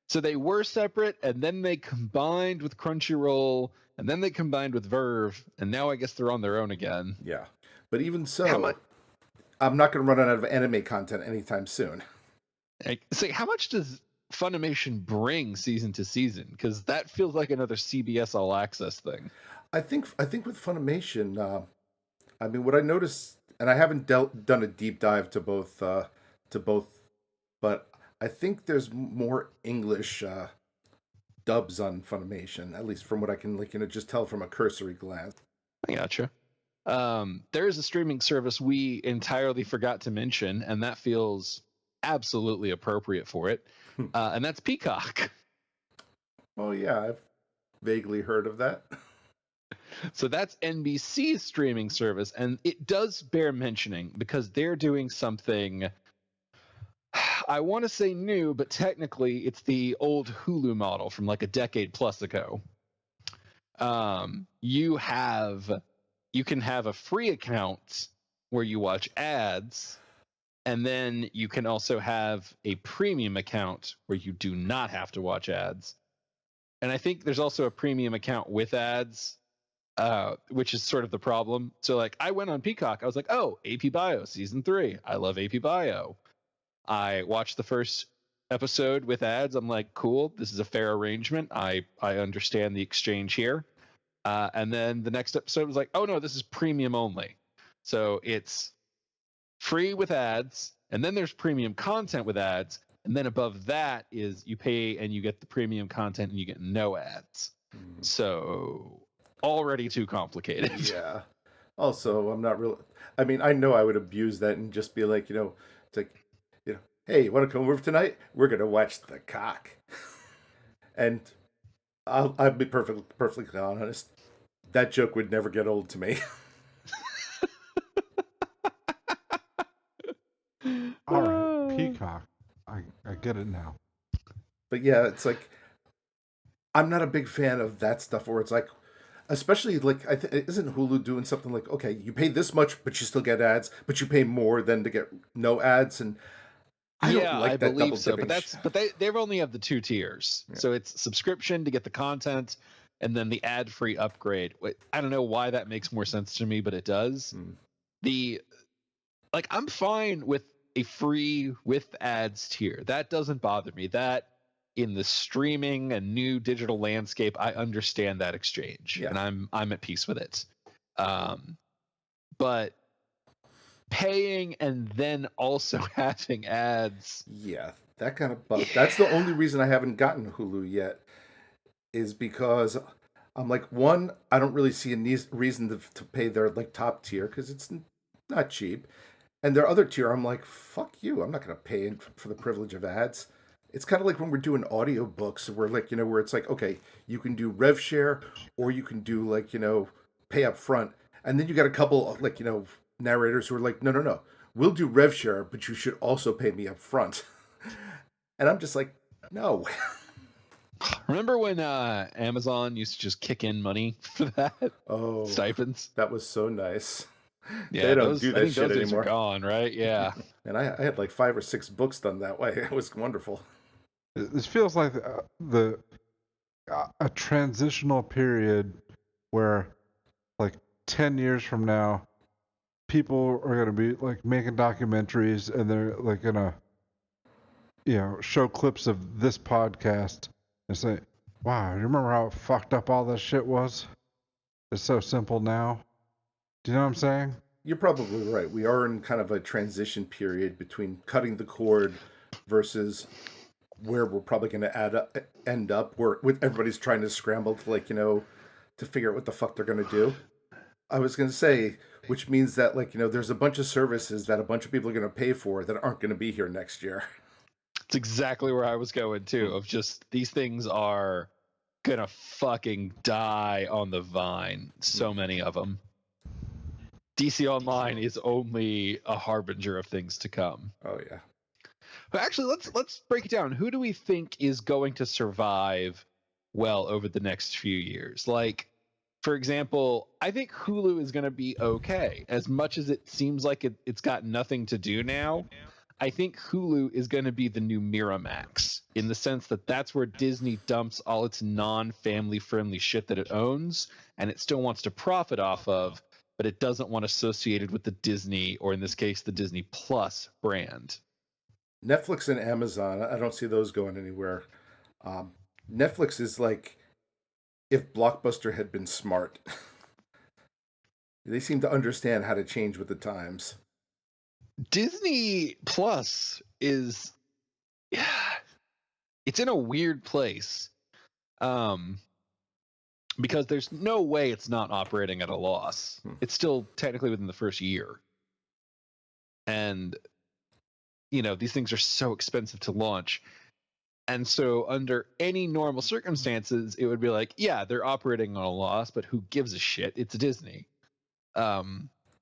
So they were separate, and then they combined with Crunchyroll, and then they combined with Verve, and now I guess they're on their own again. yeah. But even How so, much? I'm not going to run out of anime content anytime soon. Say, how much does Funimation bring season to season? Because that feels like another CBS All Access thing. I think with Funimation, I mean, what I noticed, and I haven't done a deep dive to both, but I think there's more English dubs on Funimation, at least from what I can just tell from a cursory glance. I gotcha. There is a streaming service we entirely forgot to mention, and that feels absolutely appropriate for it, and that's Peacock. Oh yeah, I've vaguely heard of that. So that's NBC's streaming service, and it does bear mentioning because they're doing something, I want to say new, but technically it's the old Hulu model from like a decade plus ago. You can have a free account where you watch ads, and then you can also have a premium account where you do not have to watch ads. And I think there's also a premium account with ads, which is sort of the problem. So like I went on Peacock, I was like, oh, AP Bio season 3. I love AP Bio. I watched the first episode with ads. I'm like, cool, this is a fair arrangement. I understand the exchange here. And then the next episode was like, oh no, this is premium only. So it's free with ads, and then there's premium content with ads, and then above that is you pay and you get the premium content and you get no ads. So already too complicated. Yeah. Also, I'm not really. I mean, I know I would abuse that and just be like, it's like, hey, you want to come over tonight? We're gonna watch the cock. And I'll be perfectly honest. That joke would never get old to me. All right, Peacock. I get it now. But yeah, it's like I'm not a big fan of that stuff where it's like, especially like isn't Hulu doing something like, okay, you pay this much, but you still get ads, but you pay more than to get no ads, and I don't like I that believe so. double-dipping But they've only have the 2 tiers. Yeah. So it's subscription to get the content, and then the ad-free upgrade. I don't know why that makes more sense to me, but it does. I'm fine with a free with ads tier. That doesn't bother me. That in the streaming and new digital landscape, I understand that exchange, Yeah. and I'm at peace with it. But paying and then also having ads. Yeah, that kind of bug. That's the only reason I haven't gotten Hulu yet, is because I'm like, one, I don't really see a reason to pay their like top tier because it's not cheap, and their other tier, I'm like, fuck you, I'm not gonna pay for the privilege of ads. It's kind of like when we're doing audiobooks, where like where it's like, okay, you can do rev share or you can do like pay up front, and then you got a couple like narrators who are like, no, we'll do rev share, but you should also pay me up front. And I'm just like, no. Remember when Amazon used to just kick in money for that? Oh, stipends. That was so nice. Yeah, they don't do that shit those anymore. Are gone, right? Yeah. And I had like 5 or 6 books done that way. It was wonderful. This feels like a transitional period where, like 10 years from now, people are going to be like making documentaries, and they're like gonna, show clips of this podcast and say, "Wow, you remember how fucked up all this shit was? It's so simple now." Do you know what I'm saying? You're probably right. We are in kind of a transition period between cutting the cord versus where we're probably going to end up, where with everybody's trying to scramble to to figure out what the fuck they're going to do. I was going to say, which means that there's a bunch of services that a bunch of people are going to pay for that aren't going to be here next year. It's exactly where I was going too. Of just these things are gonna fucking die on the vine. So many of them. DC Online is only a harbinger of things to come. Oh yeah. But actually, let's break it down. Who do we think is going to survive well over the next few years? Like, for example, I think Hulu is going to be okay. As much as it seems like it's got nothing to do now, I think Hulu is going to be the new Miramax in the sense that that's where Disney dumps all its non-family friendly shit that it owns, and it still wants to profit off of, but it doesn't want associated with the Disney, or in this case, the Disney Plus brand. Netflix and Amazon, I don't see those going anywhere. Netflix is like if Blockbuster had been smart. They seem to understand how to change with the times. Disney Plus is, it's in a weird place, because there's no way it's not operating at a loss. It's still technically within the first year, and these things are so expensive to launch, and so under any normal circumstances, it would be like, yeah, they're operating on a loss, but who gives a shit? It's Disney.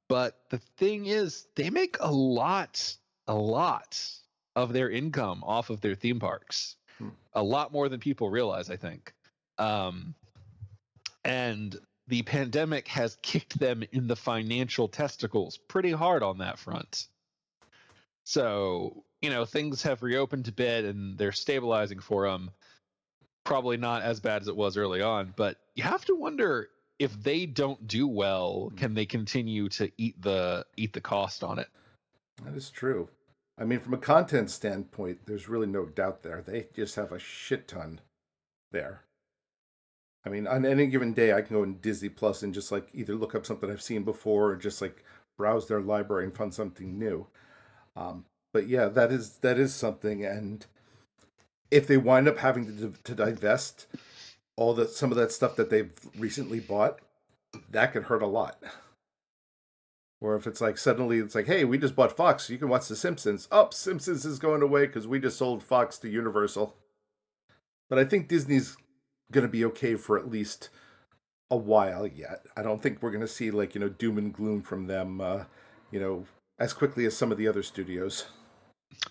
But the thing is, they make a lot of their income off of their theme parks. A lot more than people realize, I think. And the pandemic has kicked them in the financial testicles pretty hard on that front. So, things have reopened a bit and they're stabilizing for them. Probably not as bad as it was early on, but you have to wonder, if they don't do well, can they continue to eat the cost on it? That is true. I mean, from a content standpoint, there's really no doubt there. They just have a shit ton there. I mean, on any given day, I can go in Disney Plus and just like either look up something I've seen before or just like browse their library and find something new. But yeah, that is something. And if they wind up having to divest some of that stuff that they've recently bought, that could hurt a lot. Or if it's like suddenly it's like, hey, we just bought Fox, so you can watch The Simpsons. Simpsons is going away because we just sold Fox to Universal. But I think Disney's going to be okay for at least a while yet. I don't think we're going to see like, doom and gloom from them, as quickly as some of the other studios.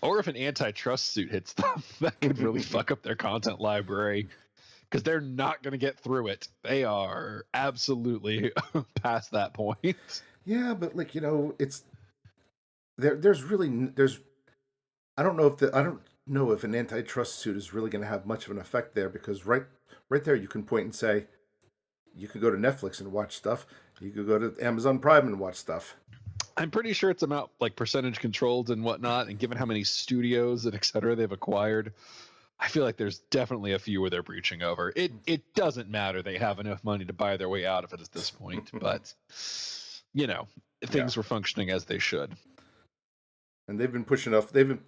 Or if an antitrust suit hits them, that could really fuck up their content library. Because they're not going to get through it. They are absolutely past that point. Yeah, but like it's there's I don't know if an antitrust suit is really going to have much of an effect there, because right there you can point and say, you could go to Netflix and watch stuff. You could go to Amazon Prime and watch stuff. I'm pretty sure it's about like percentage controlled and whatnot, and given how many studios and et cetera they've acquired, I feel like there's definitely a few where they're breaching over. It doesn't matter. They have enough money to buy their way out of it at this point. But, things were functioning as they should. And they've been pushing off. They've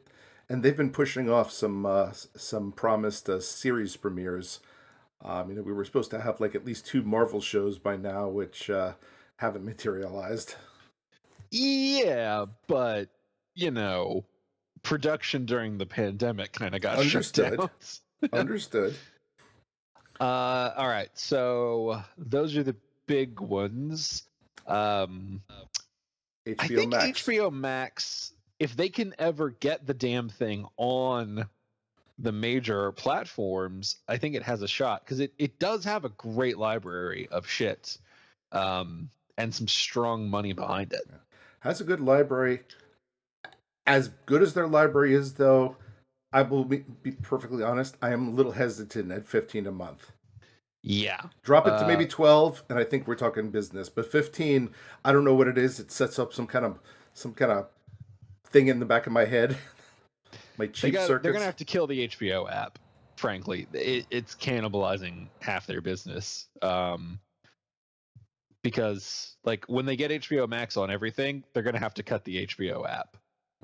been pushing off some promised series premieres. We were supposed to have like at least 2 Marvel shows by now, which haven't materialized. Yeah, but production during the pandemic kind of got shut down. Understood. All right, so those are the big ones. I think Max. HBO Max, if they can ever get the damn thing on the major platforms, I think it has a shot, because it does have a great library of shit, and some strong money behind it. Has a good library. As good as their library is, though, I will be perfectly honest, I am a little hesitant at $15 a month. Yeah. Drop it to maybe 12, and I think we're talking business. But 15, I don't know what it is. It sets up some kind of thing in the back of my head. My cheap circuits. They're going to have to kill the HBO app, frankly. It's cannibalizing half their business. Because like when they get HBO Max on everything, they're going to have to cut the HBO app.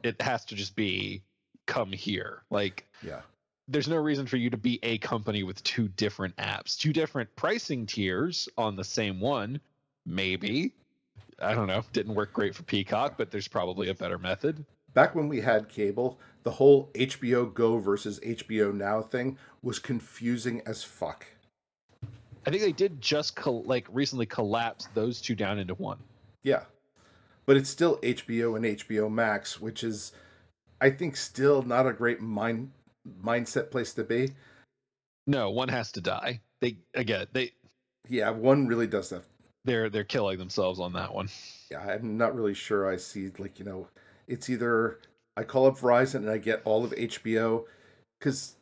It has to just be come here. Like, yeah. There's no reason for you to be a company with 2 different apps, 2 different pricing tiers on the same one. Maybe. I don't know. Didn't work great for Peacock, but there's probably a better method. back when we had cable, the whole HBO Go versus HBO Now thing was confusing as fuck. I think they did just recently collapse those two down into one. Yeah. But it's still HBO and HBO Max, which is, I think, still not a great mindset place to be. No, one has to die. Yeah, one really does that. They're killing themselves on that one. Yeah, I'm not really sure. I see, like, it's either I call up Verizon and I get all of HBO, because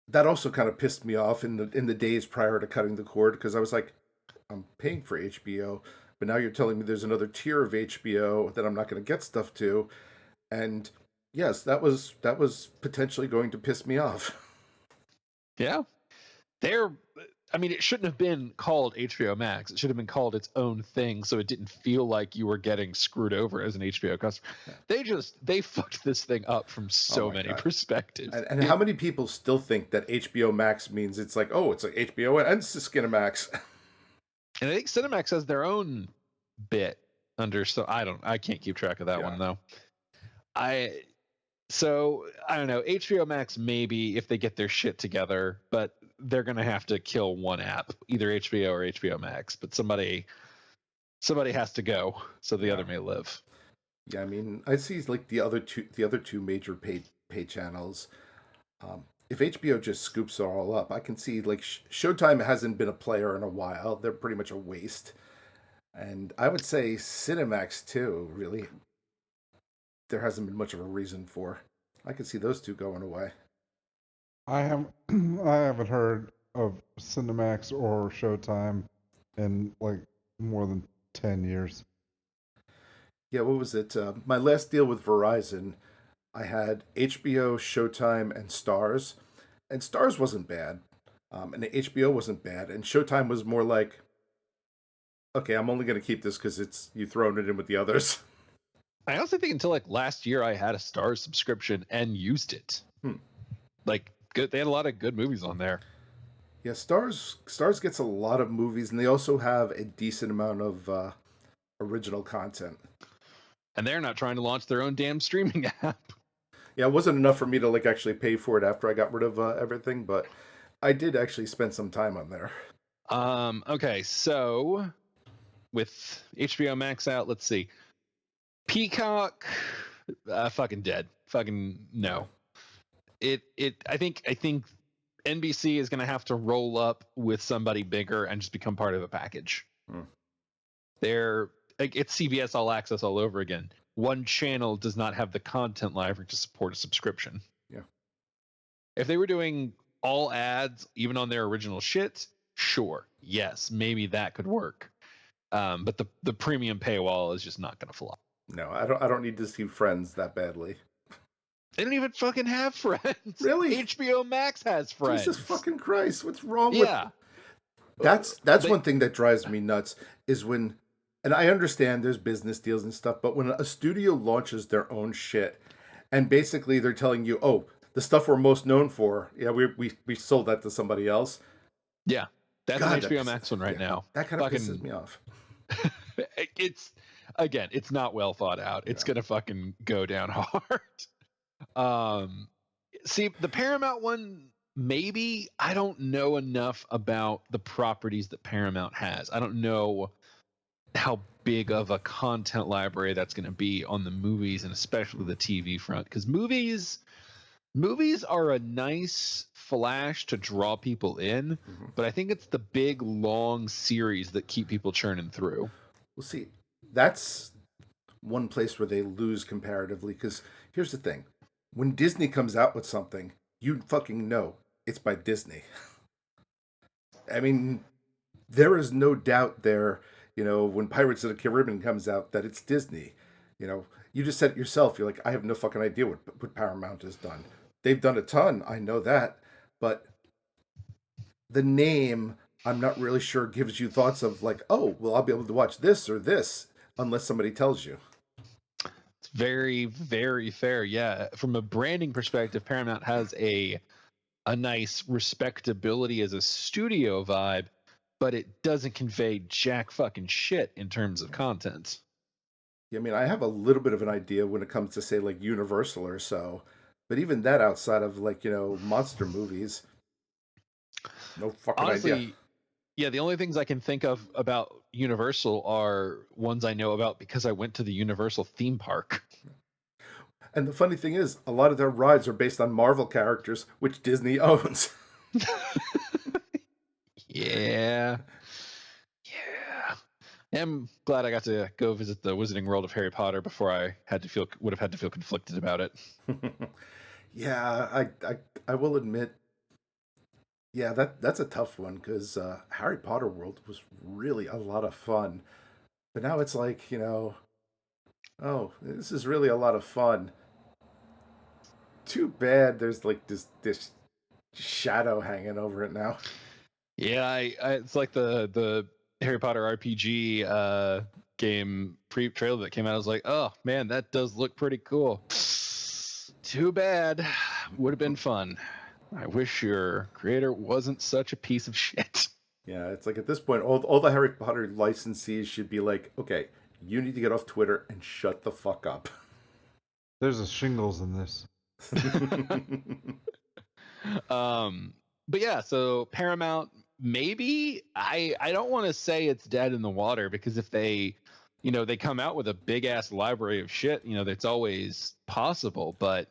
that also kind of pissed me off in the days prior to cutting the cord, because I was like, I'm paying for HBO, but now you're telling me there's another tier of HBO that I'm not going to get stuff to, and yes, that was potentially going to piss me off. Yeah, it shouldn't have been called HBO Max. It should have been called its own thing, so it didn't feel like you were getting screwed over as an HBO customer. They fucked this thing up from so many perspectives. And how many people still think that HBO Max means it's like, oh, it's like HBO and Skinamax? And I think Cinemax has their own bit under. So I can't keep track of that one though. I don't know. HBO Max maybe if they get their shit together, but they're gonna have to kill one app, either HBO or HBO Max. But somebody has to go so the other may live. Yeah, I mean, I see like the other two major paid channels. If HBO just scoops it all up, I can see like Showtime hasn't been a player in a while. They're pretty much a waste. And I would say Cinemax too, really. There hasn't been much of a reason for. I could see those two going away. I haven't heard of Cinemax or Showtime in like more than 10 years. Yeah, what was it? My last deal with Verizon, I had HBO, Showtime, and Stars. And Stars wasn't bad. And HBO wasn't bad. And Showtime was more like, okay, I'm only going to keep this because it's you throwing it in with the others. I also think until like last year, I had a Stars subscription and used it. Like, good. They had a lot of good movies on there. Yeah, Stars gets a lot of movies, and they also have a decent amount of original content. And they're not trying to launch their own damn streaming app. Yeah, it wasn't enough for me to like actually pay for it after I got rid of everything, but I did actually spend some time on there. Okay, so with HBO Max out, let's see. Peacock, fucking dead. Fucking no. I think NBC is gonna have to roll up with somebody bigger and just become part of a package. They're like it's CBS All Access all over again. One channel does not have the content library to support a subscription. Yeah. If they were doing all ads, even on their original shit, sure, yes, maybe that could work. But the premium paywall is just not going to fly. No, I don't need to see Friends that badly. They don't even fucking have Friends. Really? HBO Max has Friends. Jesus fucking Christ! What's wrong with? Yeah. That's one thing that drives me nuts is when. And I understand there's business deals and stuff, but when a studio launches their own shit, and basically they're telling you, "Oh, the stuff we're most known for, yeah, we sold that to somebody else." Yeah, that's an HBO Max one right now. That kind of pisses me off. It's not well thought out. It's gonna fucking go down hard. See, the Paramount one, maybe I don't know enough about the properties that Paramount has. I don't know how big of a content library that's going to be on the movies and especially the TV front, because movies are a nice flash to draw people in, but I think it's the big long series that keep people churning through. Well, see, that's one place where they lose comparatively, because here's the thing. When Disney comes out with something, you fucking know it's by Disney. I mean, there is no doubt there. When Pirates of the Caribbean comes out, that it's Disney. You just said it yourself. You're like, I have no fucking idea what Paramount has done. They've done a ton. I know that. But the name, I'm not really sure, gives you thoughts of like, oh, well, I'll be able to watch this or this, unless somebody tells you. It's very, very fair. Yeah. From a branding perspective, Paramount has a nice respectability as a studio vibe, but it doesn't convey jack fucking shit in terms of content. I mean, I have a little bit of an idea when it comes to say like Universal or so, but even that outside of like monster movies, no fucking idea. Honestly, yeah, the only things I can think of about Universal are ones I know about because I went to the Universal theme park. And the funny thing is, a lot of their rides are based on Marvel characters, which Disney owns. Yeah. Yeah. I'm glad I got to go visit the Wizarding World of Harry Potter before I would have had to feel conflicted about it. Yeah, I will admit, yeah, that's a tough one because Harry Potter World was really a lot of fun, but now it's like oh, this is really a lot of fun. Too bad there's like this shadow hanging over it now. Yeah, it's like the Harry Potter RPG game trailer that came out. I was like, oh man, that does look pretty cool. Too bad. Would have been fun. I wish your creator wasn't such a piece of shit. Yeah, it's like at this point, all the Harry Potter licensees should be like, okay, you need to get off Twitter and shut the fuck up. There's a shingles in this. But yeah, so Paramount, maybe I don't want to say it's dead in the water, because if they they come out with a big ass library of shit, that's always possible. But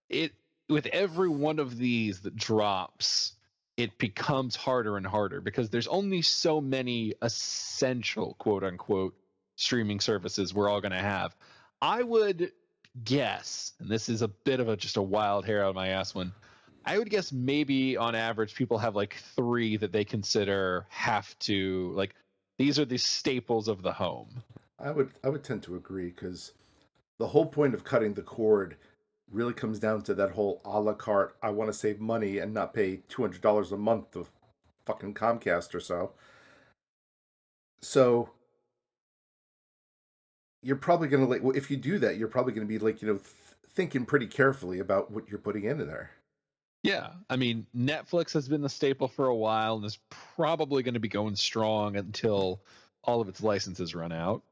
it with every one of these that drops, it becomes harder and harder, because there's only so many essential quote unquote streaming services we're all going to have. I would guess, and this is a bit of just a wild hair out of my ass one, I would guess maybe on average people have like 3 that they consider have to, like, these are the staples of the home. I would tend to agree because the whole point of cutting the cord really comes down to that whole a la carte. I want to save money and not pay $200 a month to fucking Comcast or so. So you're probably gonna like, well, if you do that, you're probably gonna be like thinking pretty carefully about what you're putting into there. Yeah, I mean, Netflix has been the staple for a while and is probably going to be going strong until all of its licenses run out.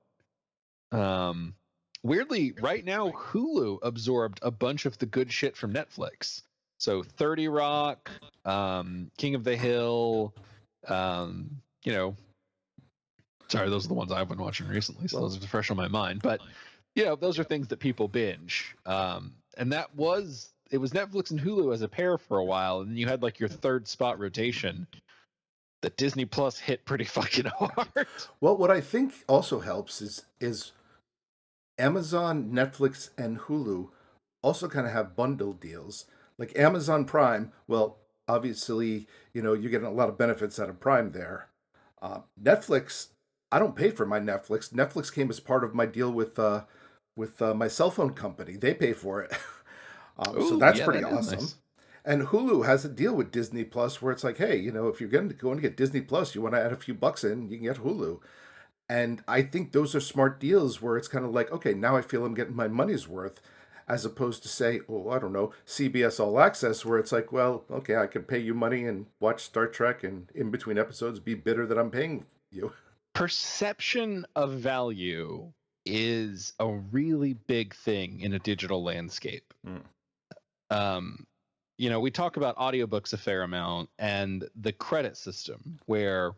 Weirdly, right now, Hulu absorbed a bunch of the good shit from Netflix. So 30 Rock, King of the Hill, sorry, those are the ones I've been watching recently, so those are fresh on my mind. But, those are things that people binge. And it was Netflix and Hulu as a pair for a while, and then you had like your third spot rotation that Disney Plus hit pretty fucking hard. Well, what I think also helps is Amazon, Netflix, and Hulu also kind of have bundle deals. Like Amazon Prime, well, obviously, you're getting a lot of benefits out of Prime there. Netflix, I don't pay for my Netflix. Netflix came as part of my deal with my cell phone company. They pay for it. So that's pretty awesome. Nice. And Hulu has a deal with Disney Plus where it's like, hey, if you're going to get Disney Plus, you want to add a few bucks in, you can get Hulu. And I think those are smart deals where it's kind of like, okay, now I feel I'm getting my money's worth, as opposed to say, oh, I don't know, CBS All Access, where it's like, well, okay, I can pay you money and watch Star Trek and in between episodes be bitter that I'm paying you. Perception of value is a really big thing in a digital landscape. We talk about audiobooks a fair amount, and the credit system, where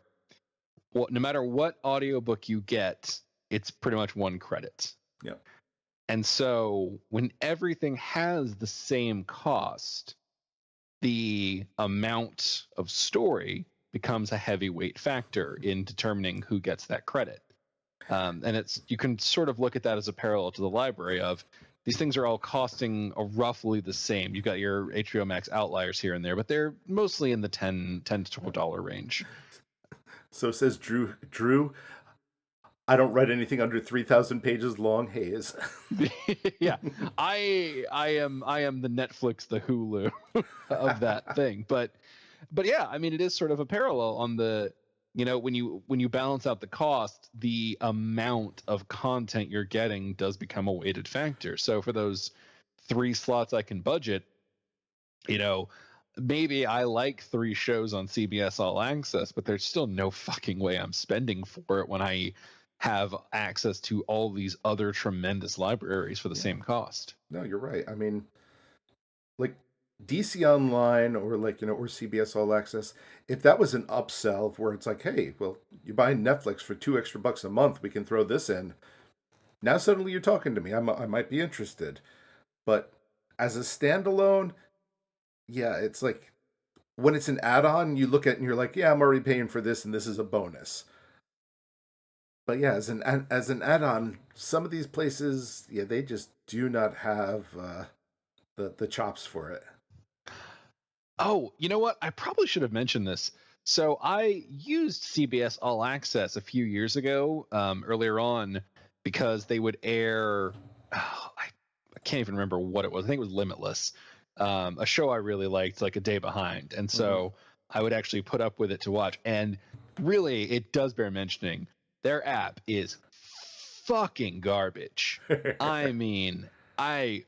no matter what audiobook you get, it's pretty much 1 credit. Yeah. And so when everything has the same cost, the amount of story becomes a heavyweight factor in determining who gets that credit. And you can sort of look at that as a parallel to the library of, these things are all costing roughly the same. You've got your HBO Max outliers here and there, but they're mostly in the $10 to $12 range. So says Drew, I don't write anything under 3,000 pages long. Hayes. Yeah, I am the Netflix, the Hulu of that thing. But yeah, I mean, it is sort of a parallel on the, when you balance out the cost, the amount of content you're getting does become a weighted factor. So for those 3 slots I can budget, maybe I like 3 shows on CBS All Access, but there's still no fucking way I'm spending for it when I have access to all these other tremendous libraries for the same cost. No, you're right. I mean, like DC Online or or CBS All Access, if that was an upsell where it's like, hey, well, you buy Netflix for $2 extra a month, we can throw this in. Now suddenly you're talking to me. I might be interested. But as a standalone, yeah, it's like when it's an add-on, you look at it and you're like, yeah, I'm already paying for this and this is a bonus. But yeah, as an add-on, some of these places, yeah, they just do not have the chops for it. Oh, you know what? I probably should have mentioned this. So I used CBS All Access a few years ago, earlier on, because they would air. I can't even remember what it was. I think it was Limitless, a show I really liked, like A Day Behind, and so I would actually put up with it to watch. And really, it does bear mentioning. Their app is fucking garbage. I mean, I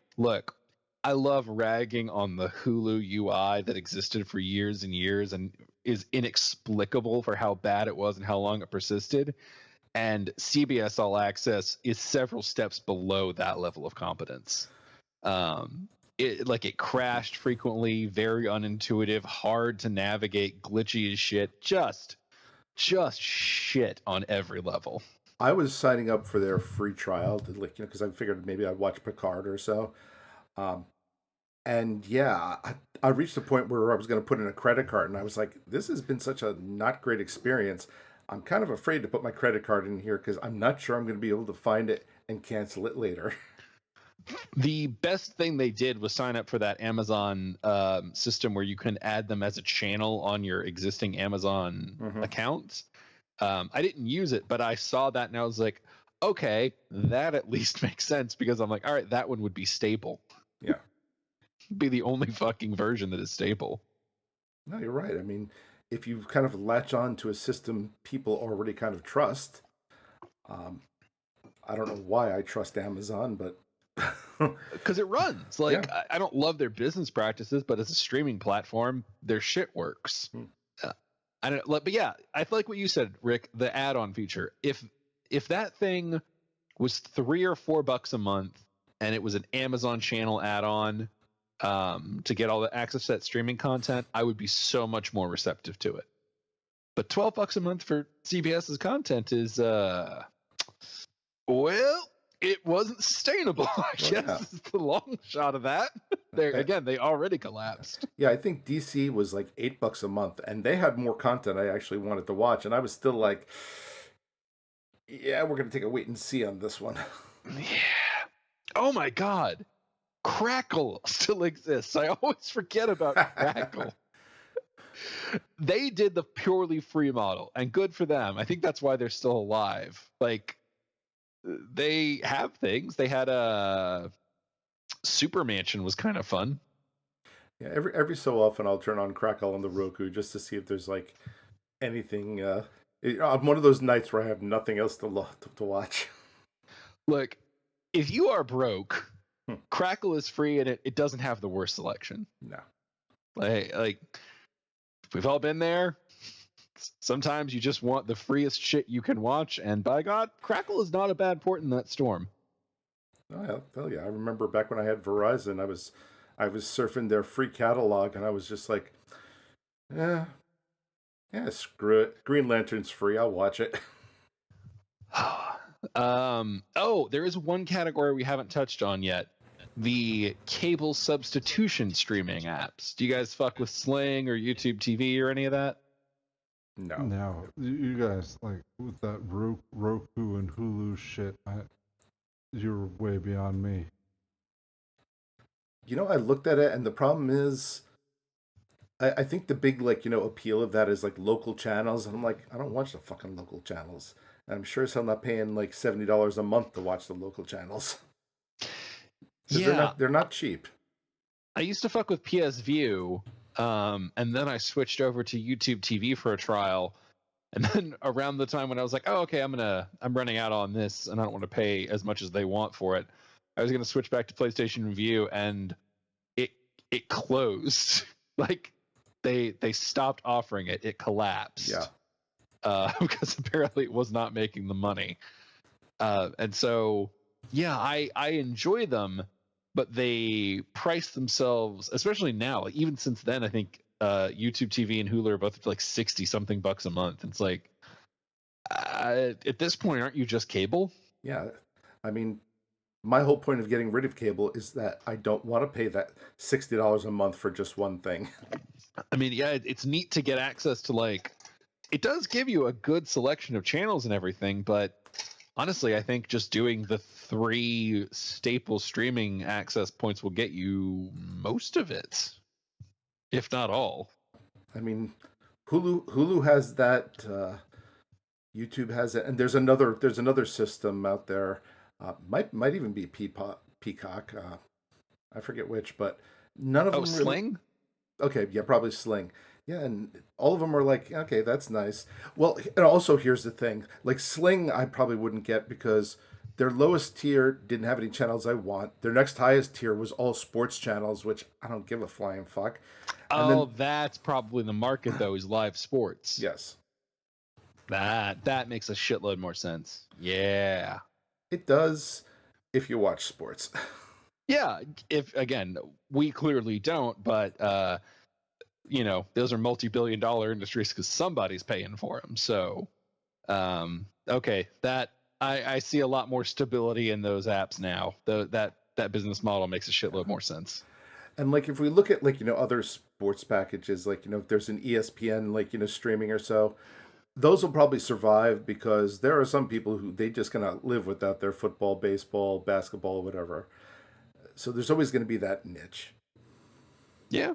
love ragging on the Hulu UI that existed for years and years and is inexplicable for how bad it was and how long it persisted. And CBS All Access is several steps below that level of competence. It crashed frequently, very unintuitive, hard to navigate, glitchy as shit, just shit on every level. I was signing up for their free trial to because I figured maybe I'd watch Picard or so. And yeah, I reached the point where I was going to put in a credit card, and I was like, this has been such a not great experience. I'm kind of afraid to put my credit card in here because I'm not sure I'm going to be able to find it and cancel it later. The best thing they did was sign up for that Amazon system where you can add them as a channel on your existing Amazon account. I didn't use it, but I saw that and I was like, okay, that at least makes sense because I'm like, all right, that one would be stable. Yeah. Be the only fucking version that is stable. No, you're right. I mean, if you kind of latch on to a system people already kind of trust, I don't know why I trust Amazon, but because it runs. Like, yeah. I don't love their business practices, but as a streaming platform, their shit works. I don't. But yeah, I feel like what you said, Rick, the add-on feature. If that thing was $3 or $4 a month, and it was an Amazon channel add-on to get all the access to that streaming content, I would be so much more receptive to it. But $12 a month for CBS's content is well, it wasn't sustainable. I guess is the long shot of that. They already collapsed. Yeah, I think DC was like $8 a month, and they had more content I actually wanted to watch, and I was still like, yeah, we're gonna take a wait and see on this one. Yeah. Oh my God. Crackle still exists. I always forget about Crackle. They did the purely free model, and good for them. I think that's why they're still alive. Like, they have things. They had a Super Mansion was kind of fun. Yeah, every so often I'll turn on Crackle on the Roku just to see if there's like anything. I'm one of those nights where I have nothing else to watch. Look, if you are broke, Crackle is free and it doesn't have the worst selection. No. Like we've all been there. Sometimes you just want the freest shit you can watch, and by God, Crackle is not a bad port in that storm. Oh, hell yeah. I remember back when I had Verizon, I was surfing their free catalog, and I was just like, yeah, screw it. Green Lantern's free. I'll watch it. There is one category we haven't touched on yet. The cable substitution streaming apps. Do you guys fuck with Sling or YouTube TV or any of that? No. You guys, like, with that Roku and Hulu shit, you're way beyond me. I looked at it, and the problem is, I think the big, appeal of that is, local channels. And I'm like, I don't watch the fucking local channels. And I'm sure as hell not paying, $70 a month to watch the local channels. Yeah. They're not cheap. I used to fuck with PS View, and then I switched over to YouTube TV for a trial. And then around the time when I was like, oh, okay, I'm running out on this, and I don't want to pay as much as they want for it, I was gonna switch back to PlayStation View, and it closed. Like they stopped offering it. It collapsed. Yeah. Because apparently it was not making the money. And so, yeah, I enjoy them, but they price themselves, especially now. Even since then, I think YouTube TV and Hulu are both like 60 something bucks a month. It's like, at this point, aren't you just cable? Yeah, I mean, my whole point of getting rid of cable is that I don't want to pay that $60 a month for just one thing. I mean, yeah, it's neat to get access to, like, it does give you a good selection of channels and everything, but honestly, I think just doing the 3 staple streaming access points will get you most of it, if not all. I mean, Hulu has that. YouTube has it, and there's another system out there. Might even be Peacock. I forget which, but none of them really. Sling? Okay, yeah, probably Sling. Yeah, and all of them are like, okay, that's nice. Well, and also here's the thing: like Sling, I probably wouldn't get because their lowest tier didn't have any channels I want. Their next highest tier was all sports channels, which I don't give a flying fuck. And that's probably the market though, is live sports. Yes. That makes a shitload more sense. Yeah. It does if you watch sports. Yeah, if again, we clearly don't, but those are multi-billion-dollar industries because somebody's paying for them. So, okay, that I see a lot more stability in those apps now. That business model makes a shitload more sense. And like if we look at like other sports packages, like if there's an ESPN like streaming or so, those will probably survive because there are some people who they just cannot live without their football, baseball, basketball, whatever. So there's always going to be that niche. Yeah.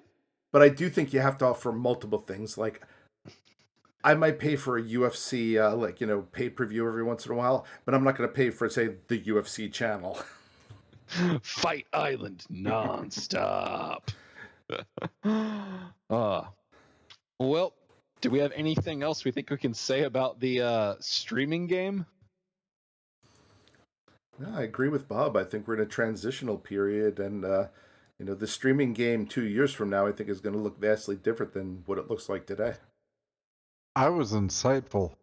But I do think you have to offer multiple things. Like I might pay for a UFC pay-per-view every once in a while, but I'm not going to pay for, say, the UFC channel. Fight Island nonstop. Well, do we have anything else we think we can say about the streaming game? No, I agree with Bob. I think we're in a transitional period, and the streaming game 2 years from now, I think is going to look vastly different than what it looks like today. I was insightful.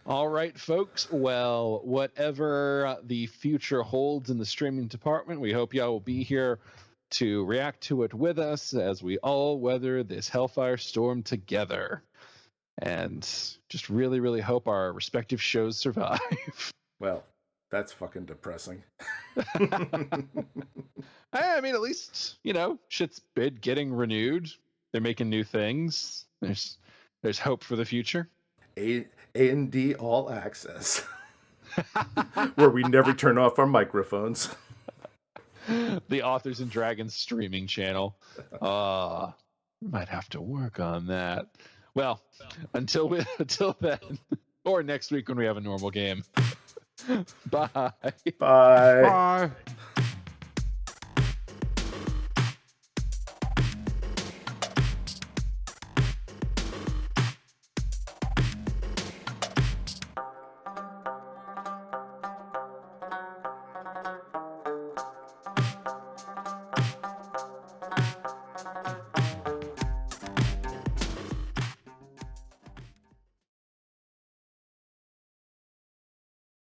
All right, folks. Well, whatever the future holds in the streaming department, we hope y'all will be here to react to it with us as we all weather this hellfire storm together. And just really, really hope our respective shows survive. Well, that's fucking depressing. I mean, at least, shit's been getting renewed. They're making new things. There's hope for the future. A&D All Access. Where we never turn off our microphones. The Authors and Dragons streaming channel. Might have to work on that. Well, until then, or next week when we have a normal game. Bye. Bye. Bye.